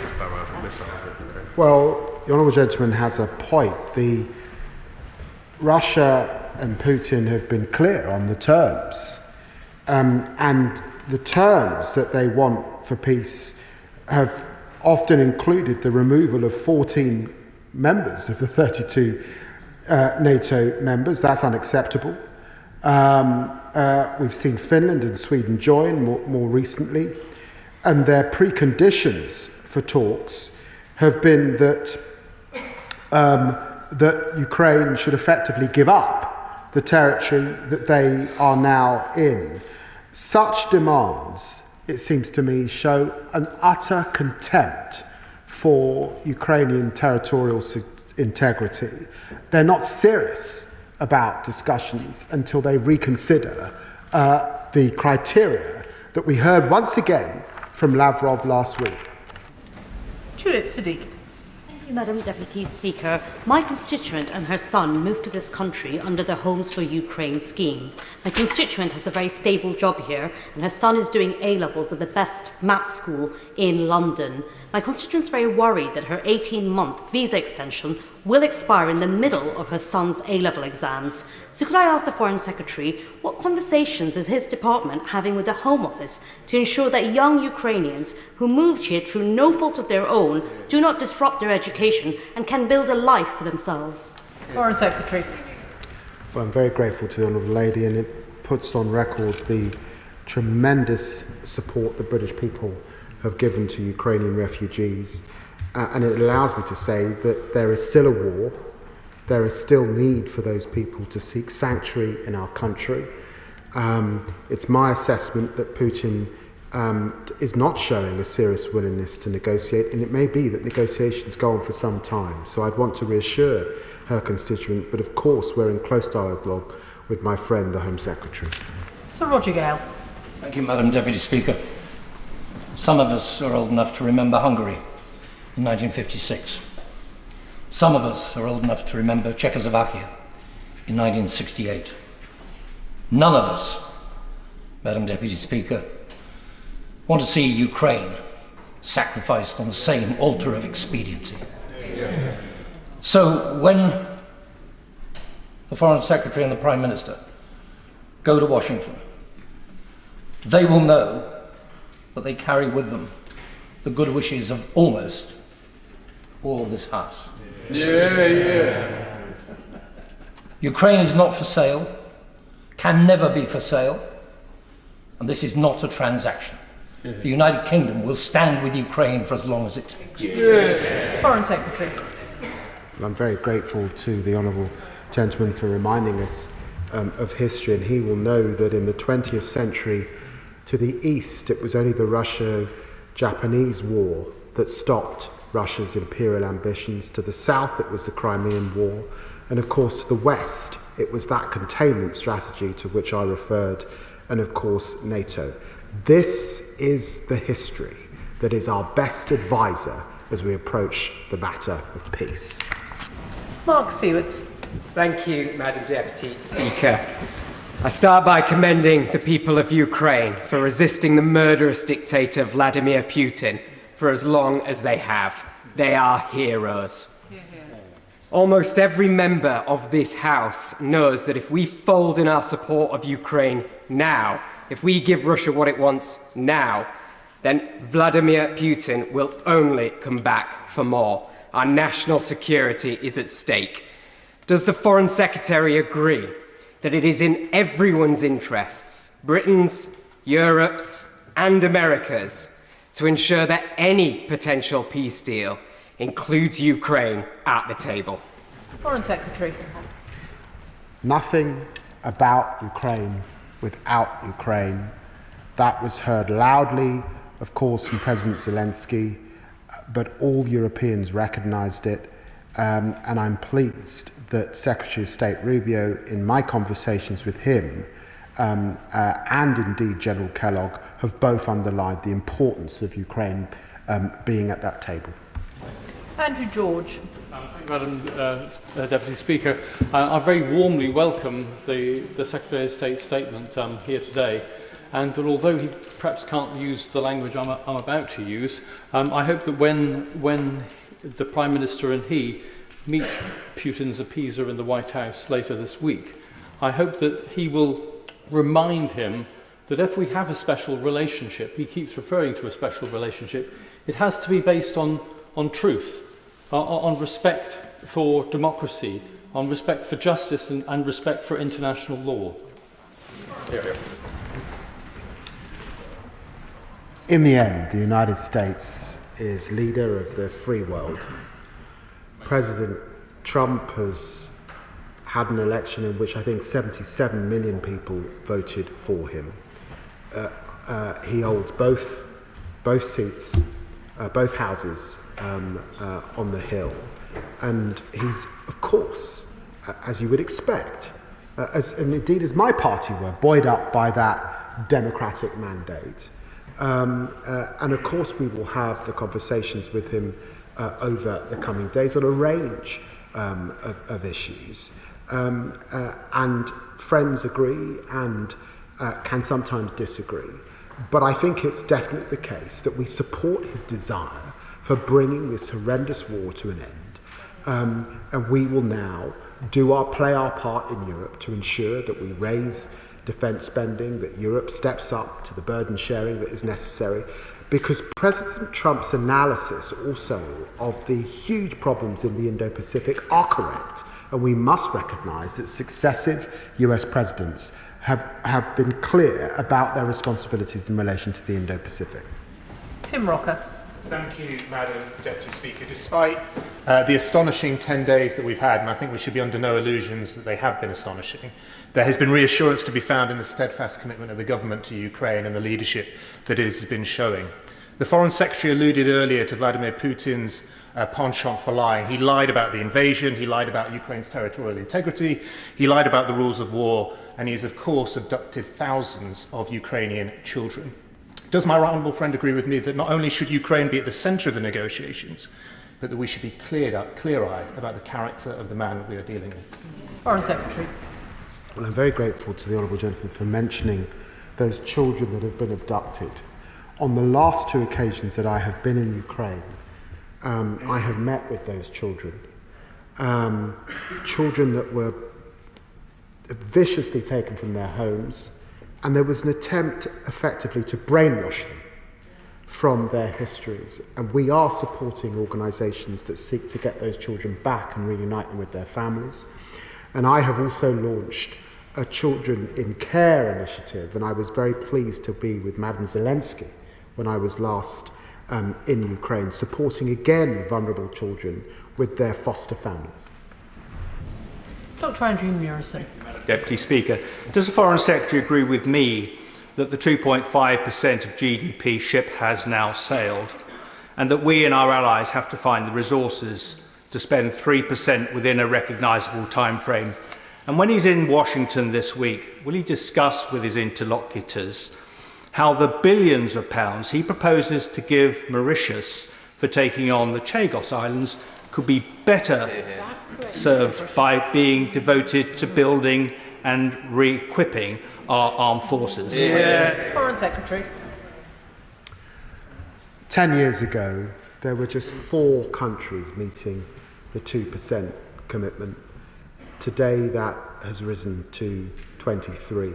Well, the Honourable Gentleman has a point. Russia and Putin have been clear on the terms. And the terms that they want for peace have often included the removal of 14 members of the 32 NATO members. That's unacceptable. We've seen Finland and Sweden join more recently, and their preconditions for talks have been that that Ukraine should effectively give up the territory that they are now in. Such demands, it seems to me, show an utter contempt for Ukrainian territorial integrity. They're not serious about discussions until they reconsider the criteria that we heard once again from Lavrov last week. Tulip Siddiq. Thank you, Madam Deputy Speaker. My constituent and her son moved to this country under the Homes for Ukraine scheme. My constituent has a very stable job here, and her son is doing A-levels at the best maths school in London. My constituent's very worried that her 18-month visa extension will expire in the middle of her son's A-level exams. So could I ask the Foreign Secretary, what conversations is his department having with the Home Office to ensure that young Ukrainians who moved here through no fault of their own do not disrupt their education and can build a life for themselves? Foreign Secretary. Well, I'm very grateful to the Honourable Lady, and it puts on record the tremendous support the British people have given to Ukrainian refugees. And it allows me to say that there is still a war, there is still need for those people to seek sanctuary in our country. It's my assessment that Putin is not showing a serious willingness to negotiate, and it may be that negotiations go on for some time. So I'd want to reassure her constituent, but of course we're in close dialogue with my friend, the Home Secretary. Sir Roger Gale. Thank you, Madam Deputy Speaker. Some of us are old enough to remember Hungary in 1956. Some of us are old enough to remember Czechoslovakia in 1968. None of us, Madam Deputy Speaker, want to see Ukraine sacrificed on the same altar of expediency. So when the Foreign Secretary and the Prime Minister go to Washington, they will know that they carry with them the good wishes of almost all of this House. Yeah. Ukraine is not for sale, can never be for sale, and this is not a transaction. The United Kingdom will stand with Ukraine for as long as it takes. Foreign Secretary. I'm very grateful to the honourable gentleman for reminding us of history, and he will know that in the 20th century, to the east, it was only the Russo-Japanese War that stopped Russia's imperial ambitions. To the south, it was the Crimean War. And of course, to the west, it was that containment strategy to which I referred, and of course, NATO. This is the history that is our best advisor as we approach the matter of peace. Mark Seewitz. Thank you, Madam Deputy Speaker. I start by commending the people of Ukraine for resisting the murderous dictator Vladimir Putin for as long as they have. They are heroes. Almost every member of this House knows that if we fold in our support of Ukraine now, if we give Russia what it wants now, then Vladimir Putin will only come back for more. Our national security is at stake. Does the Foreign Secretary agree that it is in everyone's interests, Britain's, Europe's, and America's, to ensure that any potential peace deal includes Ukraine at the table? Foreign Secretary. Nothing about Ukraine without Ukraine. That was heard loudly, of course, from President Zelensky, but all Europeans recognised it, and I'm pleased that Secretary of State Rubio, in my conversations with him, and indeed General Kellogg, have both underlined the importance of Ukraine being at that table. Andrew George. Thank you, Madam Deputy Speaker. I very warmly welcome the Secretary of State's statement here today. And although he perhaps can't use the language I'm about to use, I hope that when the Prime Minister and he meet Putin's appeaser in the White House later this week, I hope that he will remind him that if we have a special relationship, he keeps referring to a special relationship, it has to be based on truth, on respect for democracy, on respect for justice and respect for international law. In the end, the United States is leader of the free world. President Trump has had an election in which I think 77 million people voted for him. He holds both seats, both houses on the Hill. And he's, of course, as you would expect, and indeed as my party were, buoyed up by that democratic mandate. And of course we will have the conversations with him over the coming days on a range of issues. And friends agree and can sometimes disagree. But I think it's definitely the case that we support his desire for bringing this horrendous war to an end. And we will now play our part in Europe to ensure that we raise defence spending, that Europe steps up to the burden sharing that is necessary, because President Trump's analysis also of the huge problems in the Indo-Pacific are correct, and we must recognise that successive US presidents have been clear about their responsibilities in relation to the Indo-Pacific. Tim Rocker. Thank you, Madam Deputy Speaker. Despite the astonishing 10 days that we've had, and I think we should be under no illusions that they have been astonishing, there has been reassurance to be found in the steadfast commitment of the government to Ukraine and the leadership that it has been showing. The Foreign Secretary alluded earlier to Vladimir Putin's penchant for lying. He lied about the invasion, he lied about Ukraine's territorial integrity, he lied about the rules of war, and he has, of course, abducted thousands of Ukrainian children. Does my right honourable friend agree with me that not only should Ukraine be at the centre of the negotiations, but that we should be clear-eyed about the character of the man that we are dealing with? Foreign Secretary. Well, I'm very grateful to the honourable gentleman for mentioning those children that have been abducted. On the last two occasions that I have been in Ukraine, I have met with those children. Children that were viciously taken from their homes, and there was an attempt effectively to brainwash them from their histories. And we are supporting organisations that seek to get those children back and reunite them with their families. And I have also launched a Children in Care initiative, and I was very pleased to be with Madam Zelensky when I was last in Ukraine, supporting again vulnerable children with their foster families. Dr. Andrew Murison. Deputy Speaker, does the Foreign Secretary agree with me that the 2.5% of GDP ship has now sailed, and that we and our allies have to find the resources to spend 3% within a recognisable timeframe? And when he's in Washington this week, will he discuss with his interlocutors how the billions of pounds he proposes to give Mauritius for taking on the Chagos Islands could be better served by being devoted to building and re-equipping our armed forces? Foreign Secretary. 10 years ago, there were just 4 countries meeting the 2% commitment. Today, that has risen to 23.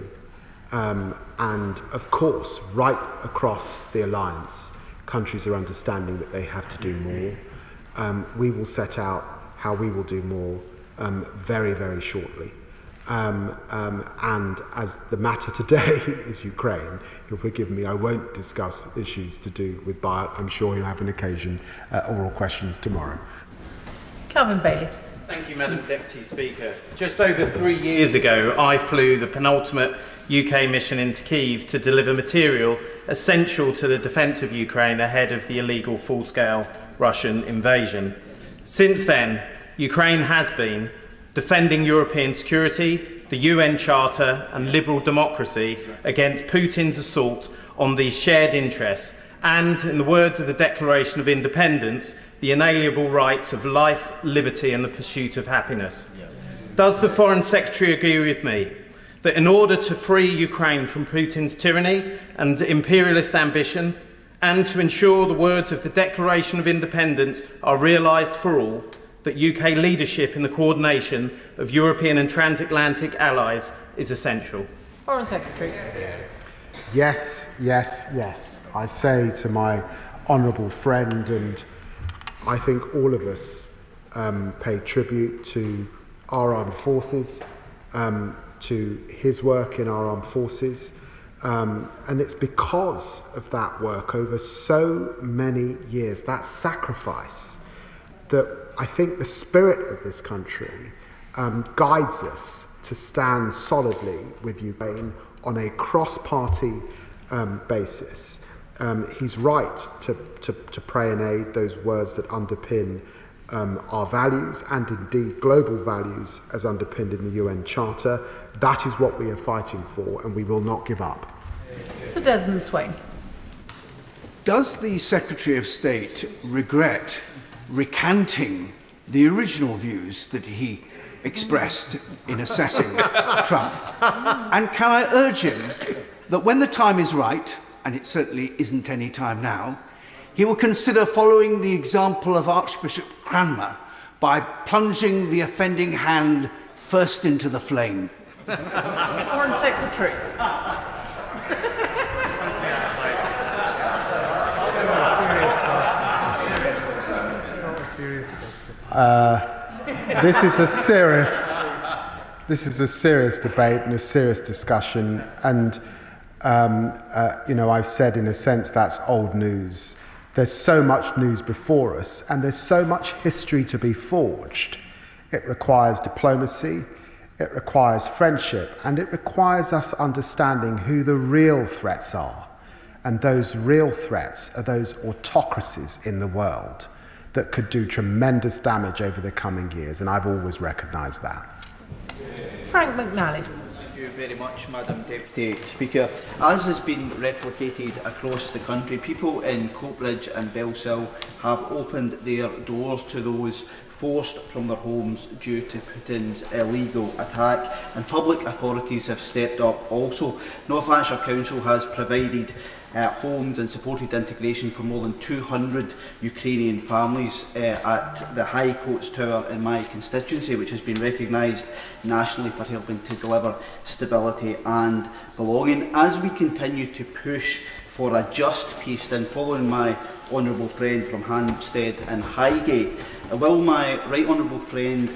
And of course, right across the alliance, countries are understanding that they have to do more. We will set out how we will do more very, very shortly. And as the matter today is Ukraine, you'll forgive me, I won't discuss issues to do with Bayat. I'm sure you'll have an occasion, oral questions tomorrow. Calvin Bailey. Thank you, Madam Deputy Speaker. Just over 3 years ago, I flew the penultimate UK mission into Kyiv to deliver material essential to the defence of Ukraine ahead of the illegal full-scale Russian invasion. Since then, Ukraine has been defending European security, the UN Charter and liberal democracy against Putin's assault on these shared interests and, in the words of the Declaration of Independence, the inalienable rights of life, liberty and the pursuit of happiness. Does the Foreign Secretary agree with me that in order to free Ukraine from Putin's tyranny and imperialist ambition, and to ensure the words of the Declaration of Independence are realised for all, that UK leadership in the coordination of European and transatlantic allies is essential? Foreign Secretary. Yes, yes, yes. I say to my honourable friend, and I think all of us pay tribute to our armed forces, to his work in our armed forces, and it's because of that work over so many years, that sacrifice, that I think the spirit of this country guides us to stand solidly with Ukraine on a cross-party basis. He's right to pray and aid those words that underpin our values and indeed global values as underpinned in the UN Charter. That is what we are fighting for, and we will not give up. Sir Desmond Swain. Does the Secretary of State regret recanting the original views that he expressed in assessing Trump? And can I urge him that when the time is right, and it certainly isn't any time now, he will consider following the example of Archbishop Cranmer by plunging the offending hand first into the flame? Foreign Secretary. This is a serious debate and a serious discussion, and I've said in a sense that's old news. There's so much news before us, and there's so much history to be forged. It requires diplomacy, it requires friendship, and it requires us understanding who the real threats are. And those real threats are those autocracies in the world that could do tremendous damage over the coming years, and I've always recognised that. Frank McNally. Thank you very much, Madam Deputy Speaker. As has been replicated across the country, people in Coatbridge and Bellsill have opened their doors to those forced from their homes due to Putin's illegal attack, and public authorities have stepped up also. North Lanarkshire Council has provided homes and supported integration for more than 200 Ukrainian families at the High Coats Tower in my constituency, which has been recognised nationally for helping to deliver stability and belonging. As we continue to push for a just peace, then following my honourable friend from Hampstead and Highgate, will my right honourable friend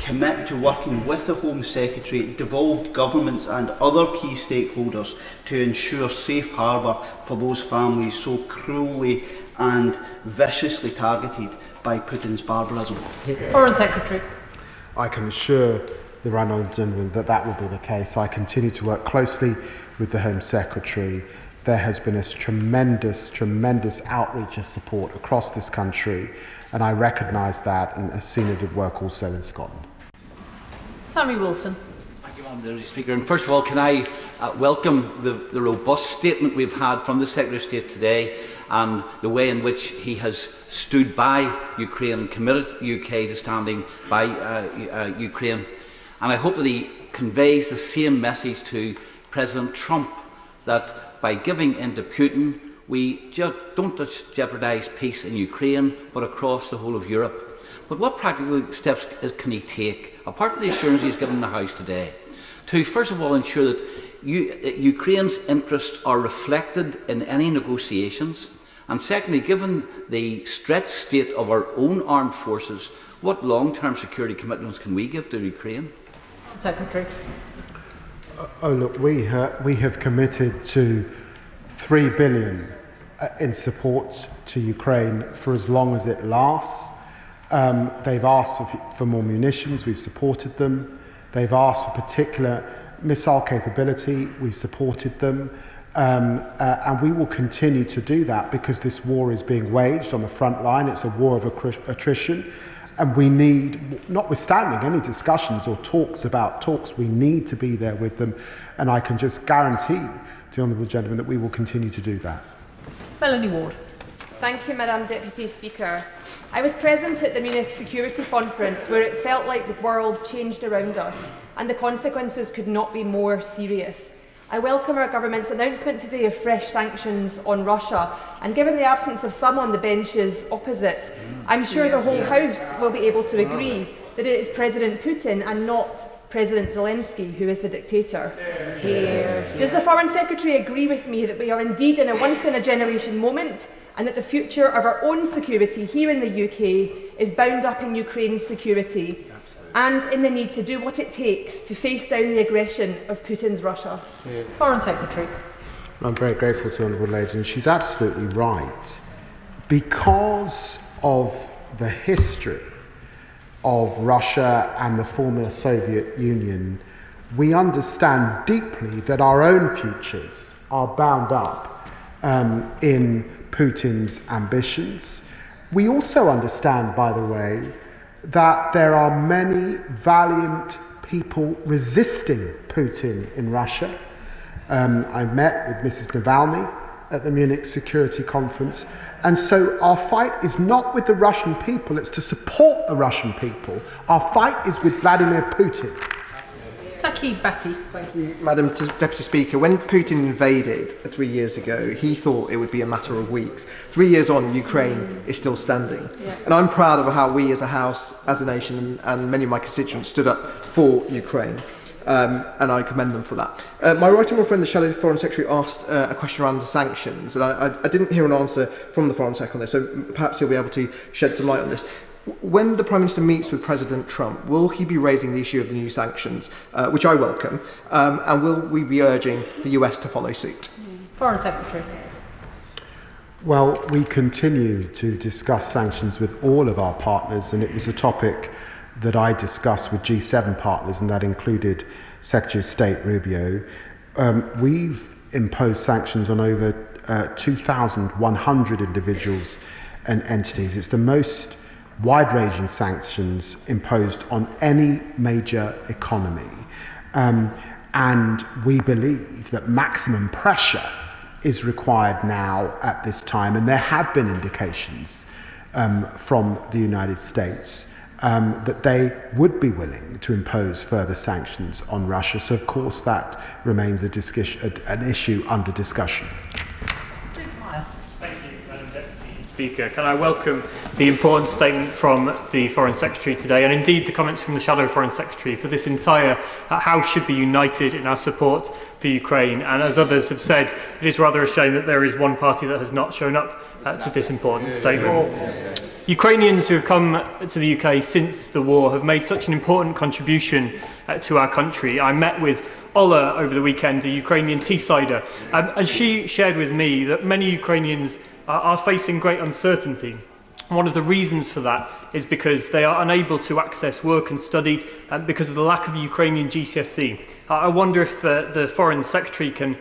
commit to working with the Home Secretary, devolved governments and other key stakeholders to ensure safe harbour for those families so cruelly and viciously targeted by Putin's barbarism? Foreign Secretary. I can assure the right honourable gentleman that that will be the case. I continue to work closely with the Home Secretary. There has been a tremendous outreach of support across this country, and I recognise that and have seen it at work also in Scotland. Sammy Wilson. Thank you, Madam Deputy Speaker. And first of all, can I welcome the robust statement we've had from the Secretary of State today, and the way in which he has stood by Ukraine and committed the UK to standing by Ukraine. And I hope that he conveys the same message to President Trump, that by giving in to Putin, we don't just jeopardise peace in Ukraine, but across the whole of Europe. But what practical steps can he take, apart from the assurance he's given in the House today, to first of all ensure that Ukraine's interests are reflected in any negotiations? And secondly, given the stretched state of our own armed forces, what long-term security commitments can we give to Ukraine? Secretary. Oh, look, we have committed to $3 billion in support to Ukraine for as long as it lasts. They've asked for more munitions, we've supported them. They've asked for particular missile capability, we've supported them. And we will continue to do that because this war is being waged on the front line. It's a war of attrition. And we need, notwithstanding any discussions or talks, we need to be there with them. And I can just guarantee the honourable gentleman that we will continue to do that. Melanie Ward. Thank you, Madam Deputy Speaker. I was present at the Munich Security Conference where it felt like the world changed around us and the consequences could not be more serious. I welcome our government's announcement today of fresh sanctions on Russia, and given the absence of some on the benches opposite, I'm sure the whole House will be able to agree that it is President Putin and not President Zelensky who is the dictator. Does the Foreign Secretary agree with me that we are indeed in a once-in-a-generation moment, and that the future of our own security here in the UK is bound up in Ukraine's security and in the need to do what it takes to face down the aggression of Putin's Russia? Foreign Secretary. I'm very grateful to the honourable lady, and she's absolutely right. Because of the history of Russia and the former Soviet Union, we understand deeply that our own futures are bound up in Putin's ambitions. We also understand, by the way, that there are many valiant people resisting Putin in Russia. I met with Mrs. Navalny at the Munich Security Conference, and so our fight is not with the Russian people, it's to support the Russian people. Our fight is with Vladimir Putin. Saqib Bhatti. Thank you, Madam Deputy Speaker. When Putin invaded 3 years ago, he thought it would be a matter of weeks. 3 years on, Ukraine is still standing. And I'm proud of how we as a House, as a nation, and many of my constituents stood up for Ukraine. And I commend them for that. My right honourable friend, the Shadow Foreign Secretary, asked a question around the sanctions, and I didn't hear an answer from the Foreign Secretary on this, so perhaps he'll be able to shed some light on this. When the Prime Minister meets with President Trump, will he be raising the issue of the new sanctions, which I welcome, and will we be urging the US to follow suit? Foreign Secretary. Well, we continue to discuss sanctions with all of our partners, and it was a topic that I discussed with G7 partners, and that included Secretary of State Rubio. We've imposed sanctions on over 2,100 individuals and entities. It's the most wide-ranging sanctions imposed on any major economy. And we believe that maximum pressure is required now at this time, and there have been indications from the United States that they would be willing to impose further sanctions on Russia. So, of course, that remains an issue under discussion. Thank you, Madam Deputy Speaker. Can I welcome the important statement from the Foreign Secretary today, and indeed the comments from the Shadow Foreign Secretary, for this entire House should be united in our support for Ukraine. And as others have said, it is rather a shame that there is one party that has not shown up to this important statement. Ukrainians who have come to the UK since the war have made such an important contribution to our country. I met with Ola over the weekend, a Ukrainian Teessider, and she shared with me that many Ukrainians are facing great uncertainty. One of the reasons for that is because they are unable to access work and study because of the lack of Ukrainian GCSE. I wonder if the Foreign Secretary can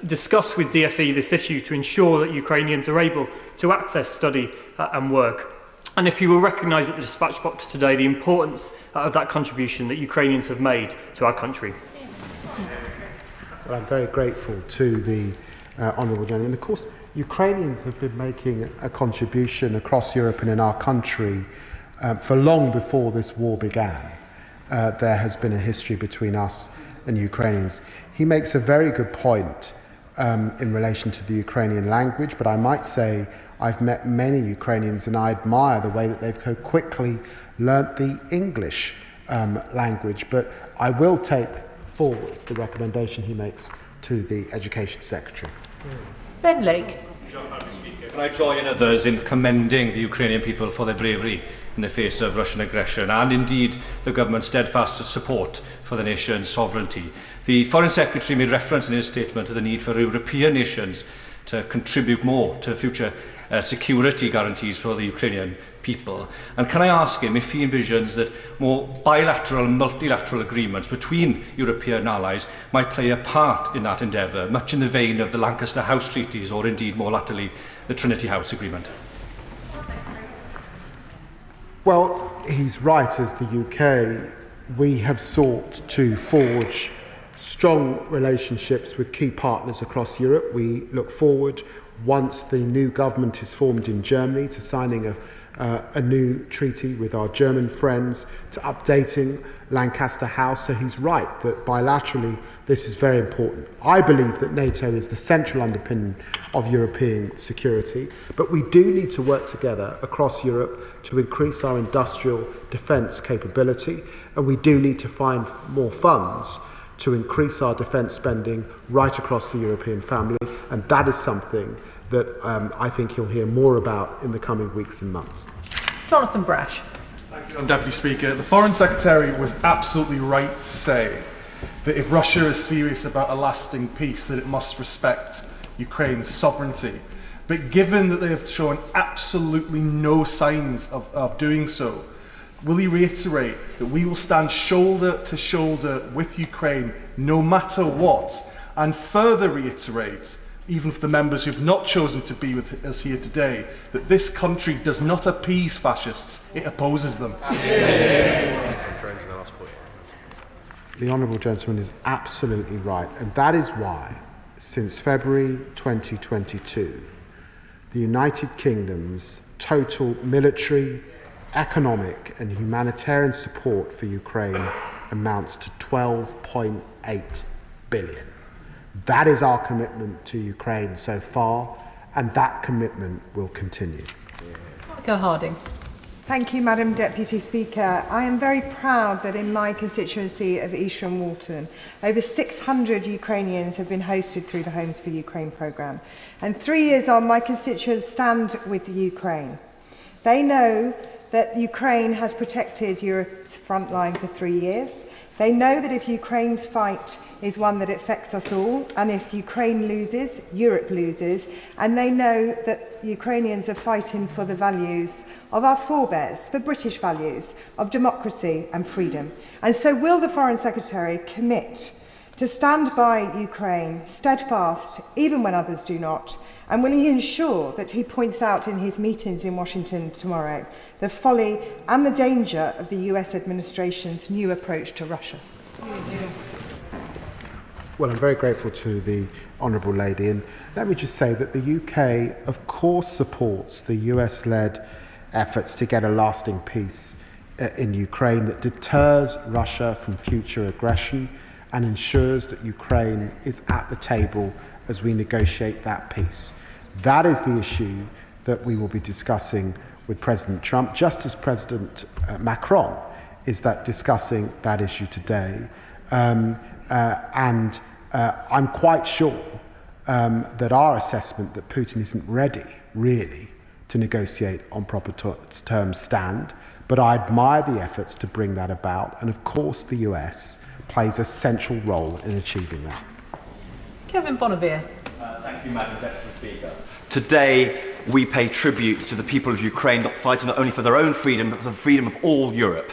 discuss with DFE this issue to ensure that Ukrainians are able to access study and work. And if you will recognise at the dispatch box today the importance of that contribution that Ukrainians have made to our country. Well, I'm very grateful to the honourable gentleman. Of course, Ukrainians have been making a contribution across Europe and in our country for long before this war began. There has been a history between us and Ukrainians. He makes a very good point in relation to the Ukrainian language, but I might say I've met many Ukrainians and I admire the way that they've so quickly learnt the English language. But I will take forward the recommendation he makes to the Education Secretary. Ben Lake. Can I join others in commending the Ukrainian people for their bravery in the face of Russian aggression and indeed the government's steadfast support for the nation's sovereignty. The Foreign Secretary made reference in his statement to the need for European nations to contribute more to future security guarantees for the Ukrainian people. And can I ask him if he envisions that more bilateral and multilateral agreements between European allies might play a part in that endeavour, much in the vein of the Lancaster House treaties or indeed more latterly the Trinity House agreement? Well, he's right. As the UK, we have sought to forge strong relationships with key partners across Europe. We look forward, once the new government is formed in Germany, to signing a new treaty with our German friends, to updating Lancaster House. So he's right that bilaterally this is very important. I believe that NATO is the central underpinning of European security, but we do need to work together across Europe to increase our industrial defence capability, and we do need to find more funds to increase our defence spending right across the European family, and that is something that I think he'll hear more about in the coming weeks and months. Jonathan Brash. Thank you, Deputy Speaker. The Foreign Secretary was absolutely right to say that if Russia is serious about a lasting peace, that it must respect Ukraine's sovereignty. But given that they have shown absolutely no signs of doing so, will he reiterate that we will stand shoulder to shoulder with Ukraine no matter what, and further reiterate, even for the members who have not chosen to be with us here today, that this country does not appease fascists, it opposes them? The honourable gentleman is absolutely right, and that is why, since February 2022, the United Kingdom's total military, economic and humanitarian support for Ukraine amounts to 12.8 billion. That is our commitment to Ukraine so far, and that commitment will continue. Monica Harding. Thank you, Madam Deputy Speaker. I am very proud that in my constituency of Eastern Walton, over 600 Ukrainians have been hosted through the Homes for Ukraine programme. And 3 years on, my constituents stand with the Ukraine. They know that Ukraine has protected Europe's front line for 3 years. They know that if Ukraine's fight is one that affects us all, and if Ukraine loses, Europe loses, and they know that Ukrainians are fighting for the values of our forebears, the British values of democracy and freedom. And so will the Foreign Secretary commit to stand by Ukraine, steadfast, even when others do not? And will he ensure that he points out in his meetings in Washington tomorrow the folly and the danger of the US administration's new approach to Russia? Well, I'm very grateful to the honourable lady, and let me just say that the UK, of course, supports the US-led efforts to get a lasting peace in Ukraine that deters Russia from future aggression and ensures that Ukraine is at the table as we negotiate that peace. That is the issue that we will be discussing with President Trump, just as President Macron is discussing that issue today. And I'm quite sure that our assessment that Putin isn't ready, really, to negotiate on proper terms stand. But I admire the efforts to bring that about. And of course, the US plays a central role in achieving that. Kevin Bonavere. Thank you, Madam Deputy Speaker. Today, we pay tribute to the people of Ukraine fighting not only for their own freedom, but for the freedom of all Europe.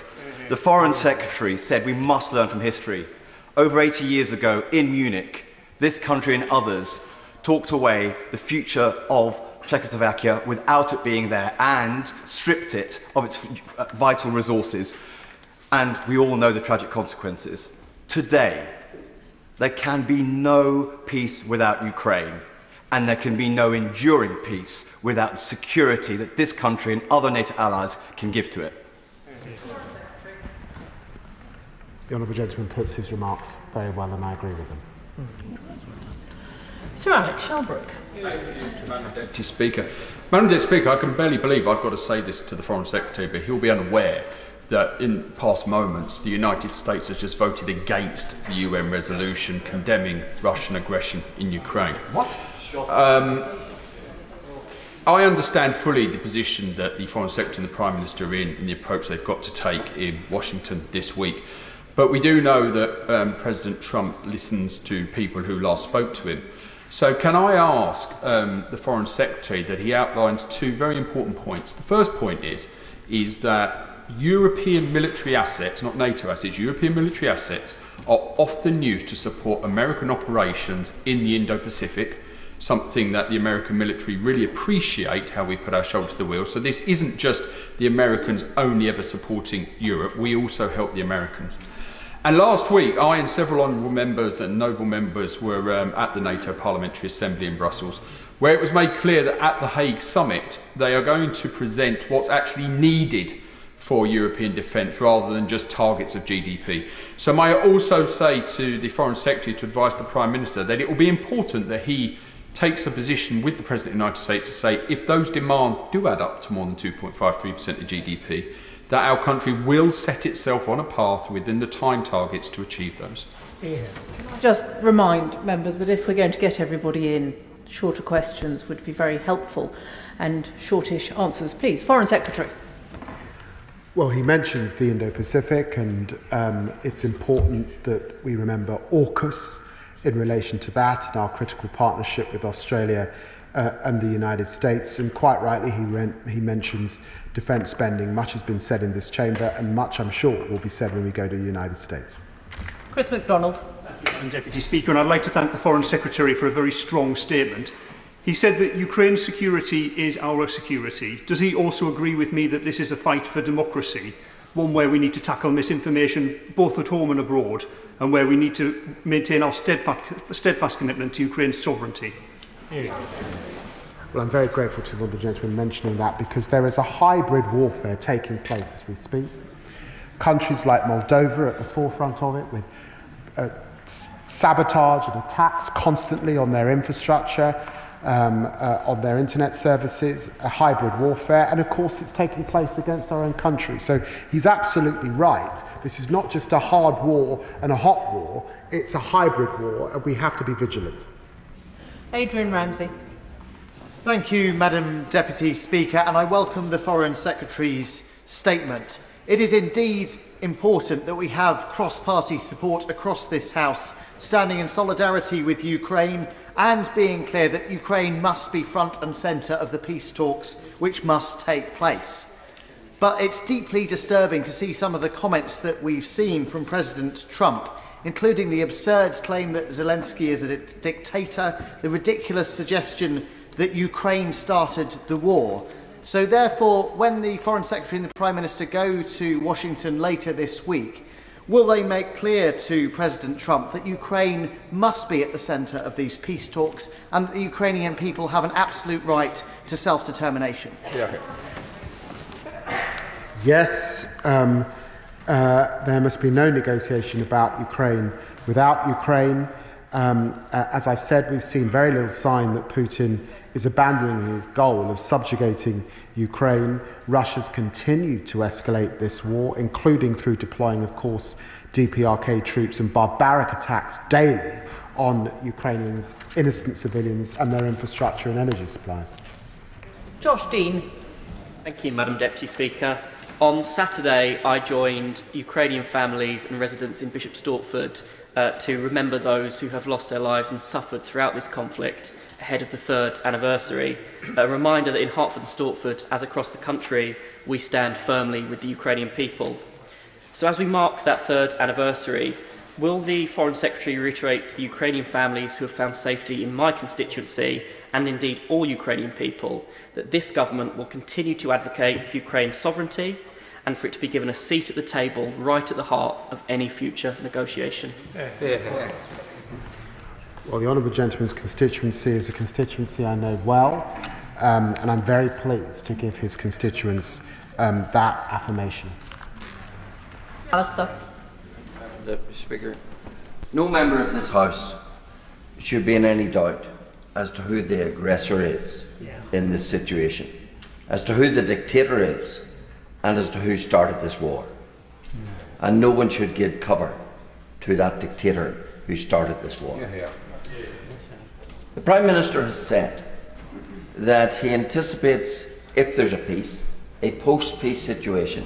The Foreign Secretary said we must learn from history. Over 80 years ago, in Munich, this country and others talked away the future of Czechoslovakia without it being there and stripped it of its vital resources. And we all know the tragic consequences. Today, there can be no peace without Ukraine, and there can be no enduring peace without the security that this country and other NATO allies can give to it. The honourable gentleman puts his remarks very well, and I agree with them. Sir Alex Shelbrooke. Madam Deputy Speaker. Madam Deputy Speaker, I can barely believe I've got to say this to the Foreign Secretary, but he'll be unaware that in past moments the United States has just voted against the UN resolution condemning Russian aggression in Ukraine. What? I understand fully the position that the Foreign Secretary and the Prime Minister are in the approach they've got to take in Washington this week. But we do know that President Trump listens to people who last spoke to him. So can I ask the Foreign Secretary that he outlines two very important points. The first point is that European military assets, not NATO assets, European military assets are often used to support American operations in the Indo-Pacific, something that the American military really appreciate, how we put our shoulder to the wheel. So this isn't just the Americans only ever supporting Europe, we also help the Americans. And last week, I and several honourable members and noble members were at the NATO Parliamentary Assembly in Brussels, where it was made clear that at the Hague Summit, they are going to present what's actually needed for European defence rather than just targets of GDP. So may I also say to the Foreign Secretary to advise the Prime Minister that it will be important that he takes a position with the President of the United States to say if those demands do add up to more than 2.53% of GDP, that our country will set itself on a path within the time targets to achieve those. Yeah. Can I just remind members that if we're going to get everybody in, shorter questions would be very helpful and shortish answers, please. Foreign Secretary. Well, he mentions the Indo-Pacific, and it's important that we remember AUKUS in relation to that and our critical partnership with Australia and the United States. And quite rightly, he mentions defence spending. Much has been said in this chamber, and much, I'm sure, will be said when we go to the United States. Chris MacDonald. Thank you, Madam Deputy Speaker, and I'd like to thank the Foreign Secretary for a very strong statement. He said that Ukraine's security is our security. Does he also agree with me that this is a fight for democracy, one where we need to tackle misinformation both at home and abroad, and where we need to maintain our steadfast commitment to Ukraine's sovereignty? Well, I'm very grateful to the gentleman mentioning that, because there is a hybrid warfare taking place as we speak. Countries like Moldova are at the forefront of it, with sabotage and attacks constantly on their infrastructure, on their internet services, a hybrid warfare, and of course it's taking place against our own country. So he's absolutely right. This is not just a hard war and a hot war, it's a hybrid war, and we have to be vigilant. Adrian Ramsey. Thank you, Madam Deputy Speaker, and I welcome the Foreign Secretary's statement. It is indeed important that we have cross-party support across this House, standing in solidarity with Ukraine and being clear that Ukraine must be front and centre of the peace talks which must take place. But it's deeply disturbing to see some of the comments that we've seen from President Trump, including the absurd claim that Zelensky is a dictator, the ridiculous suggestion that Ukraine started the war. So therefore, when the Foreign Secretary and the Prime Minister go to Washington later this week, will they make clear to President Trump that Ukraine must be at the centre of these peace talks and that the Ukrainian people have an absolute right to self-determination? Yes, there must be no negotiation about Ukraine without Ukraine. As I've said, we've seen very little sign that Putin is abandoning his goal of subjugating Ukraine. Russia's continued to escalate this war, including through deploying, of course, DPRK troops and barbaric attacks daily on Ukrainians, innocent civilians, and their infrastructure and energy supplies. Josh Dean. Thank you, Madam Deputy Speaker. On Saturday, I joined Ukrainian families and residents in Bishop Stortford to remember those who have lost their lives and suffered throughout this conflict ahead of the 3rd anniversary. A reminder that in Hertford and Stortford, as across the country, we stand firmly with the Ukrainian people. So as we mark that 3rd anniversary, will the Foreign Secretary reiterate to the Ukrainian families who have found safety in my constituency, and indeed all Ukrainian people, that this government will continue to advocate for Ukraine's sovereignty and for it to be given a seat at the table right at the heart of any future negotiation? Well, the Honourable Gentleman's constituency is a constituency I know well, and I'm very pleased to give his constituents that affirmation. Alistair. Deputy Speaker, no member of this House should be in any doubt as to who the aggressor is in this situation, as to who the dictator is, and as to who started this war. And no one should give cover to that dictator who started this war. The Prime Minister has said that he anticipates, if there's a peace, a post-peace situation,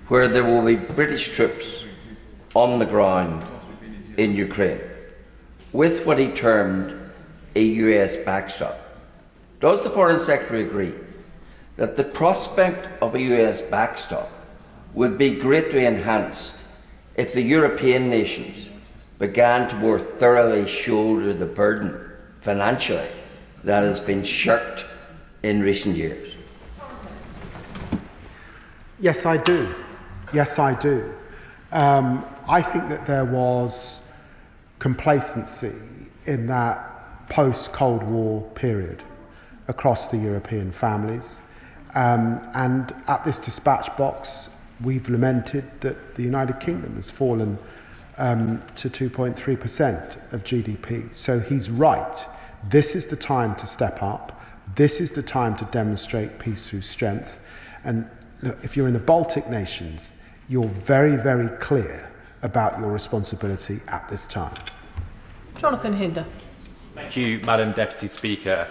where there will be British troops on the ground in Ukraine, with what he termed a US backstop. Does the Foreign Secretary agree that the prospect of a US backstop would be greatly enhanced if the European nations began to more thoroughly shoulder the burden financially that has been shirked in recent years? Yes, I do. Yes, I do. I think that there was complacency in that post-Cold War period across the European families. And at this dispatch box, we've lamented that the United Kingdom has fallen to 2.3% of GDP. So he's right. This is the time to step up. This is the time to demonstrate peace through strength. And look, if you're in the Baltic nations, you're very, very clear about your responsibility at this time. Jonathan Hinder. Thank you, Madam Deputy Speaker.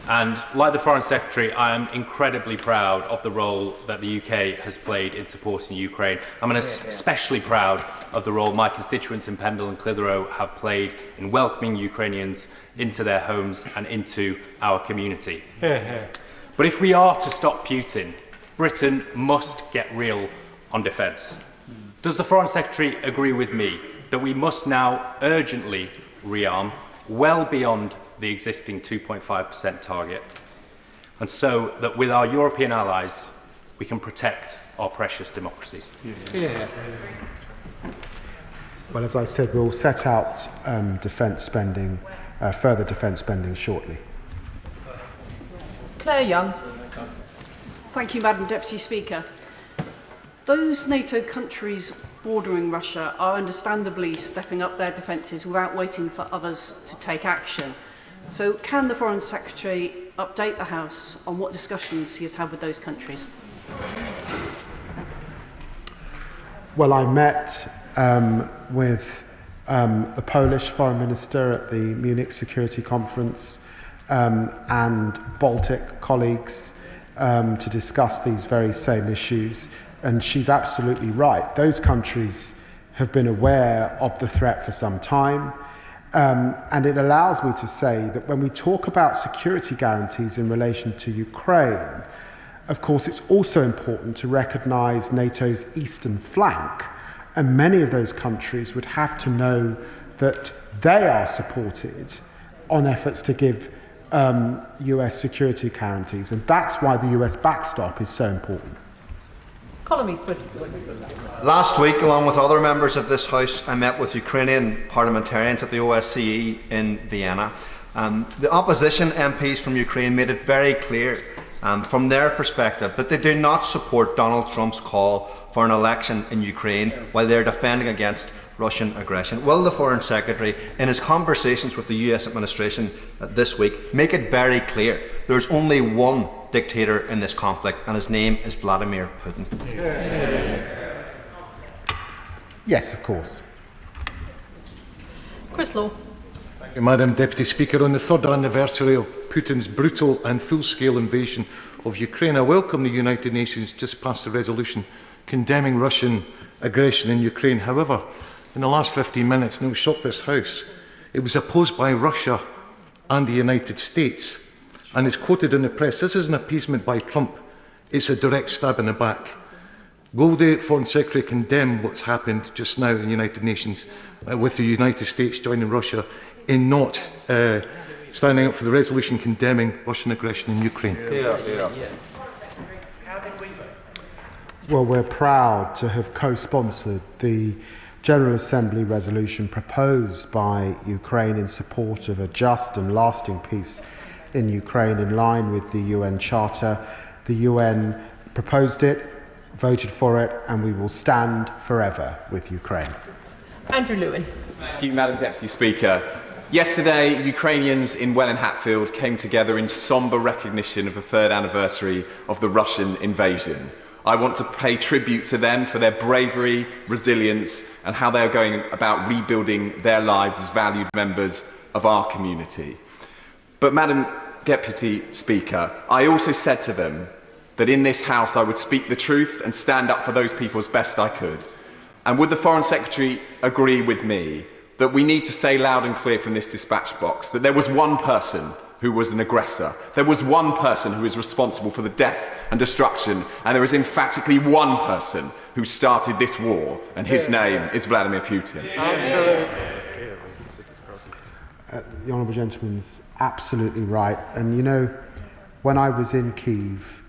And like the Foreign Secretary, I am incredibly proud of the role that the UK has played in supporting Ukraine. I'm especially proud of the role my constituents in Pendle and Clitheroe have played in welcoming Ukrainians into their homes and into our community. But if we are to stop Putin, Britain must get real on defence. Does the Foreign Secretary agree with me that we must now urgently rearm well beyond the existing 2.5% target, and so that with our European allies we can protect our precious democracies? Well, as I said, we'll set out defence spending, further defence spending shortly. Claire Young. Thank you, Madam Deputy Speaker. Those NATO countries bordering Russia are understandably stepping up their defences without waiting for others to take action. So can the Foreign Secretary update the House on what discussions he has had with those countries? Well, I met with the Polish Foreign Minister at the Munich Security Conference and Baltic colleagues to discuss these very same issues. And she's absolutely right. Those countries have been aware of the threat for some time. And it allows me to say that when we talk about security guarantees in relation to Ukraine, of course, it's also important to recognise NATO's eastern flank. And many of those countries would have to know that they are supported on efforts to give US security guarantees. And that's why the US backstop is so important. Colin Eastwood. Last week, along with other members of this House, I met with Ukrainian parliamentarians at the OSCE in Vienna. The opposition MPs from Ukraine made it very clear from their perspective, that they do not support Donald Trump's call for an election in Ukraine while they're defending against Russian aggression. Will the Foreign Secretary, in his conversations with the US administration this week, make it very clear there's only one dictator in this conflict, and his name is Vladimir Putin? Yes, of course. Chris Law. Thank you, Madam Deputy Speaker. On the third anniversary of Putin's brutal and full-scale invasion of Ukraine, I welcome the United Nations just passed a resolution condemning Russian aggression in Ukraine. However, in the last 15 minutes, and it will shock this House, it was opposed by Russia and the United States. And it's quoted in the press, this is an appeasement by Trump, it's a direct stab in the back. Will the Foreign Secretary condemn what's happened just now in the United Nations with the United States joining Russia in not standing up for the resolution condemning Russian aggression in Ukraine? Well, we're proud to have co-sponsored the General Assembly resolution proposed by Ukraine in support of a just and lasting peace in Ukraine in line with the UN Charter. The UN proposed it, voted for it, and we will stand forever with Ukraine. Andrew Lewin. Thank you, Madam Deputy Speaker. Yesterday, Ukrainians in Welling Hatfield came together in sombre recognition of the third anniversary of the Russian invasion. I want to pay tribute to them for their bravery, resilience, and how they are going about rebuilding their lives as valued members of our community. But, Madam Deputy Speaker, I also said to them that in this House I would speak the truth and stand up for those people as best I could. And would the Foreign Secretary agree with me that we need to say loud and clear from this dispatch box that there was one person who was an aggressor, there was one person who is responsible for the death and destruction, and there is emphatically one person who started this war, and his name is Vladimir Putin. The Honourable Gentleman's absolutely right. And you know, when I was in Kyiv,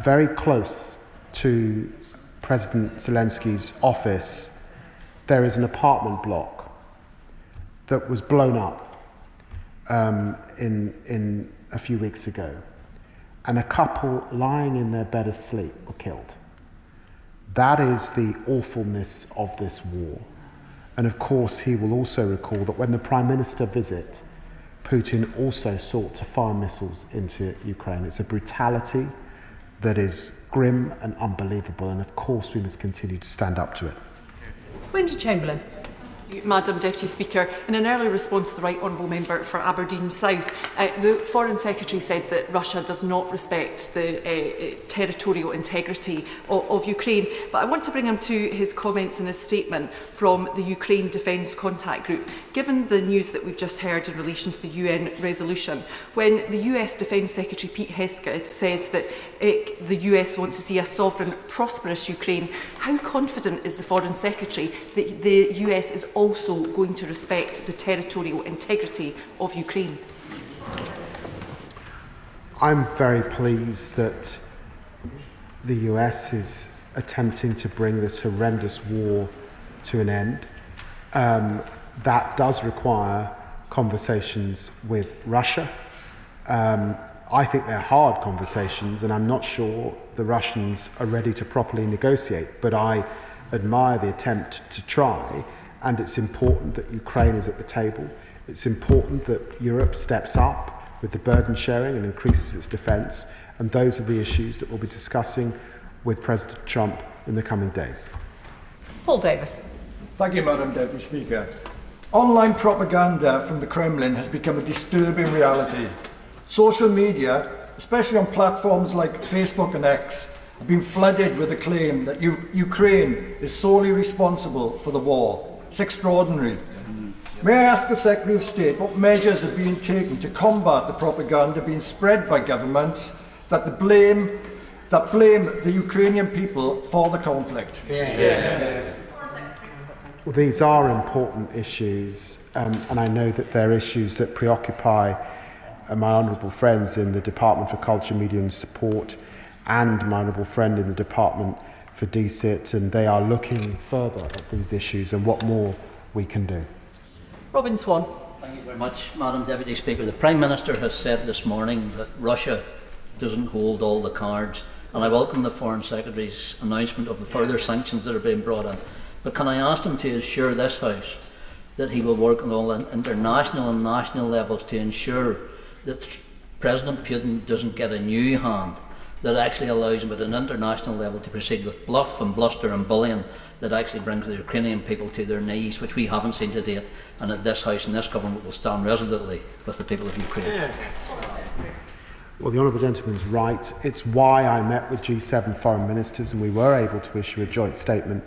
very close to President Zelensky's office, there is an apartment block that was blown up in a few weeks ago, and a couple lying in their bed asleep were killed. That is the awfulness of this war. And of course, he will also recall that when the Prime Minister visited, Putin also sought to fire missiles into Ukraine. It's a brutality that is grim and unbelievable, and of course we must continue to stand up to it. Wendy Chamberlain. Madam Deputy Speaker, in an early response to the Right Honourable Member for Aberdeen South, the Foreign Secretary said that Russia does not respect the territorial integrity of Ukraine. But I want to bring him to his comments in his statement from the Ukraine Defence Contact Group. Given the news that we've just heard in relation to the UN resolution, when the US Defence Secretary Pete Hegseth says that the US wants to see a sovereign, prosperous Ukraine, how confident is the Foreign Secretary that the US is also going to respect the territorial integrity of Ukraine? I'm very pleased that the US is attempting to bring this horrendous war to an end. That does require conversations with Russia. I think they're hard conversations, and I'm not sure the Russians are ready to properly negotiate, but I admire the attempt to try. And it's important that Ukraine is at the table. It's important that Europe steps up with the burden sharing and increases its defence. And those are the issues that we'll be discussing with President Trump in the coming days. Paul Davis. Thank you, Madam Deputy Speaker. Online propaganda from the Kremlin has become a disturbing reality. Social media, especially on platforms like Facebook and X, have been flooded with the claim that Ukraine is solely responsible for the war. It's extraordinary. May I ask the Secretary of State what measures are being taken to combat the propaganda being spread by governments that blame the Ukrainian people for the conflict? Well, these are important issues, and I know that they're issues that preoccupy my honourable friends in the Department for Culture, Media and Support, and my honourable friend in the Department for DCIT, and they are looking further at these issues and what more we can do. Robin Swan. Thank you very much, Madam Deputy Speaker. The Prime Minister has said this morning that Russia doesn't hold all the cards. And I welcome the Foreign Secretary's announcement of the further sanctions that are being brought in. But can I ask him to assure this House that he will work on all international and national levels to ensure that President Putin doesn't get a new hand that actually allows him at an international level to proceed with bluff and bluster and bullying that actually brings the Ukrainian people to their knees, which we haven't seen to date, and that this House and this government will stand resolutely with the people of Ukraine. Well, the Honourable Gentleman's right. It's why I met with G7 foreign ministers and we were able to issue a joint statement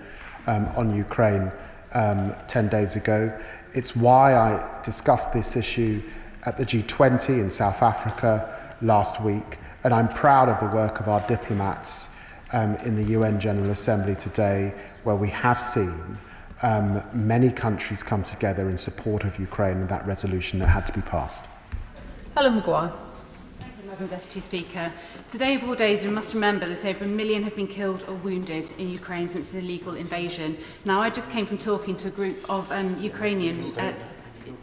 on Ukraine 10 days ago. It's why I discussed this issue at the G20 in South Africa last week, and I'm proud of the work of our diplomats in the UN General Assembly today, where we have seen many countries come together in support of Ukraine and that resolution that had to be passed. Helen Maguire. Madam Deputy Speaker, today of all days we must remember that over 1 million have been killed or wounded in Ukraine since the illegal invasion. Now, I just came from talking to a group of Ukrainian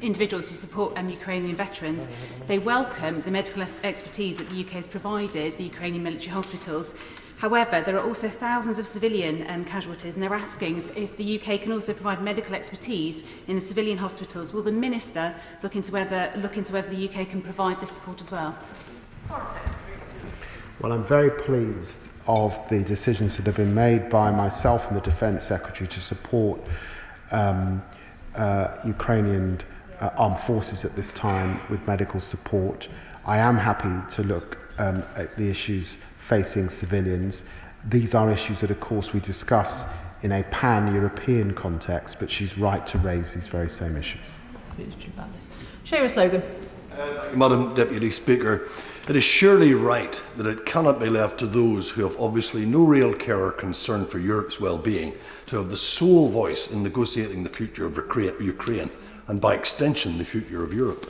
individuals who support Ukrainian veterans. They welcome the medical expertise that the UK has provided the Ukrainian military hospitals. However, there are also thousands of civilian casualties, and they're asking if the UK can also provide medical expertise in the civilian hospitals. Will the Minister look into whether the UK can provide this support as well? Well, I'm very pleased of the decisions that have been made by myself and the Defence Secretary to support Ukrainian armed forces at this time with medical support. I am happy to look at the issues facing civilians. These are issues that, of course, we discuss in a pan-European context, but she's right to raise these very same issues. Seamus Logan. Madam Deputy Speaker, it is surely right that it cannot be left to those who have obviously no real care or concern for Europe's well-being to have the sole voice in negotiating the future of Ukraine and, by extension, the future of Europe.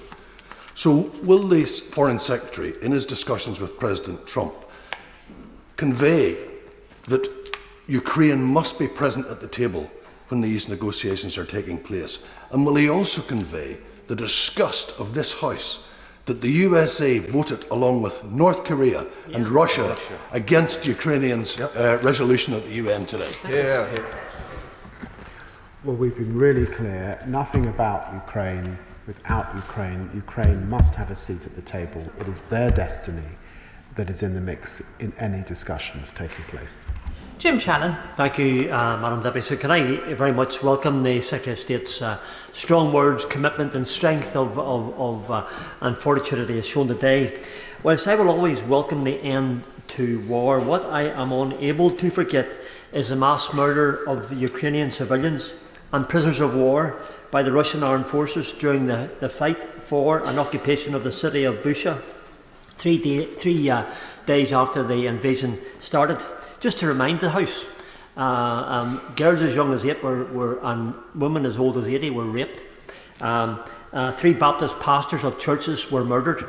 So, will the Foreign Secretary, in his discussions with President Trump, convey that Ukraine must be present at the table when these negotiations are taking place? And will he also convey the disgust of this House that the USA voted along with North Korea and Russia against Ukrainians' resolution at the UN today? Well, we've been really clear. Nothing about Ukraine without Ukraine. Ukraine must have a seat at the table. It is their destiny that is in the mix in any discussions taking place. Jim Shannon. Thank you, Madam Deputy. So can I very much welcome the Secretary of State's strong words, commitment and strength and fortitude that he has shown today. Whilst I will always welcome the end to war, what I am unable to forget is the mass murder of the Ukrainian civilians and prisoners of war by the Russian armed forces during the fight for an occupation of the city of Bucha, three days after the invasion started. Just to remind the House, girls as young as 8 and women as old as 80 were raped. 3 Baptist pastors of churches were murdered.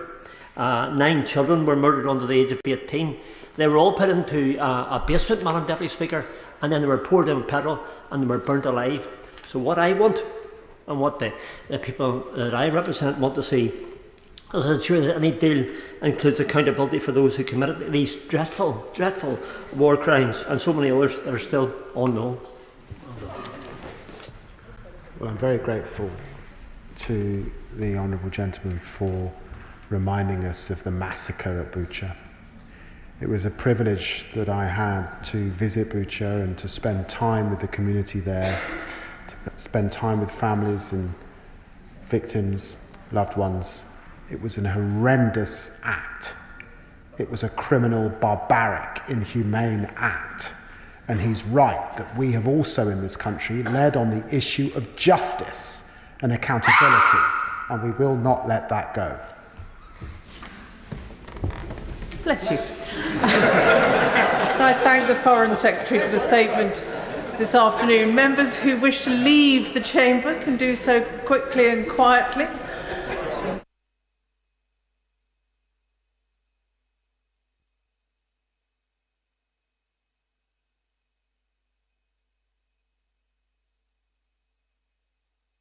9 children were murdered under the age of 18. They were all put into a basement, Madam Deputy Speaker, and then they were poured in with petrol and they were burnt alive. So what I want, and what the people that I represent want to see, is ensure that any deal includes accountability for those who committed these dreadful, dreadful war crimes and so many others that are still unknown. Well, I'm very grateful to the Honourable Gentleman for reminding us of the massacre at Bucha. It was a privilege that I had to visit Bucha and to spend time with the community there, to spend time with families and victims, loved ones. It was an horrendous act. It was a criminal, barbaric, inhumane act. And he's right that we have also in this country led on the issue of justice and accountability, and we will not let that go. Bless you. Can I thank the Foreign Secretary for the statement this afternoon. Members who wish to leave the chamber can do so quickly and quietly.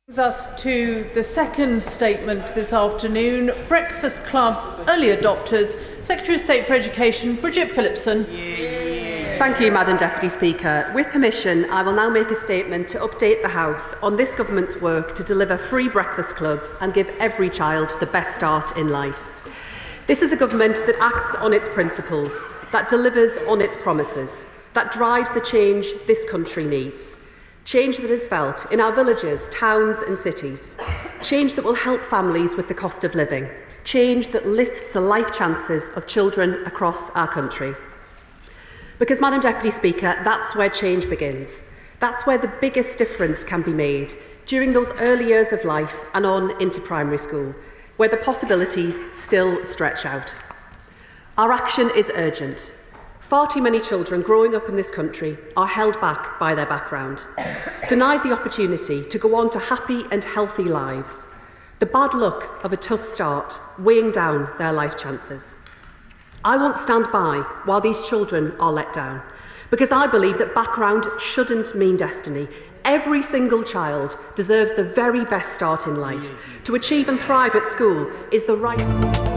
Brings us to the second statement this afternoon. Breakfast Club early adopters. Secretary of State for Education, Bridget Phillipson. Thank you, Madam Deputy Speaker. With permission, I will now make a statement to update the House on this government's work to deliver free breakfast clubs and give every child the best start in life. This is a government that acts on its principles, that delivers on its promises, that drives the change this country needs. Change that is felt in our villages, towns and cities. Change that will help families with the cost of living. Change that lifts the life chances of children across our country. Because, Madam Deputy Speaker, that's where change begins. That's where the biggest difference can be made during those early years of life and on into primary school, where the possibilities still stretch out. Our action is urgent. Far too many children growing up in this country are held back by their background, denied the opportunity to go on to happy and healthy lives, the bad luck of a tough start weighing down their life chances. I won't stand by while these children are let down, because I believe that background shouldn't mean destiny. Every single child deserves the very best start in life. To achieve and thrive at school is the right...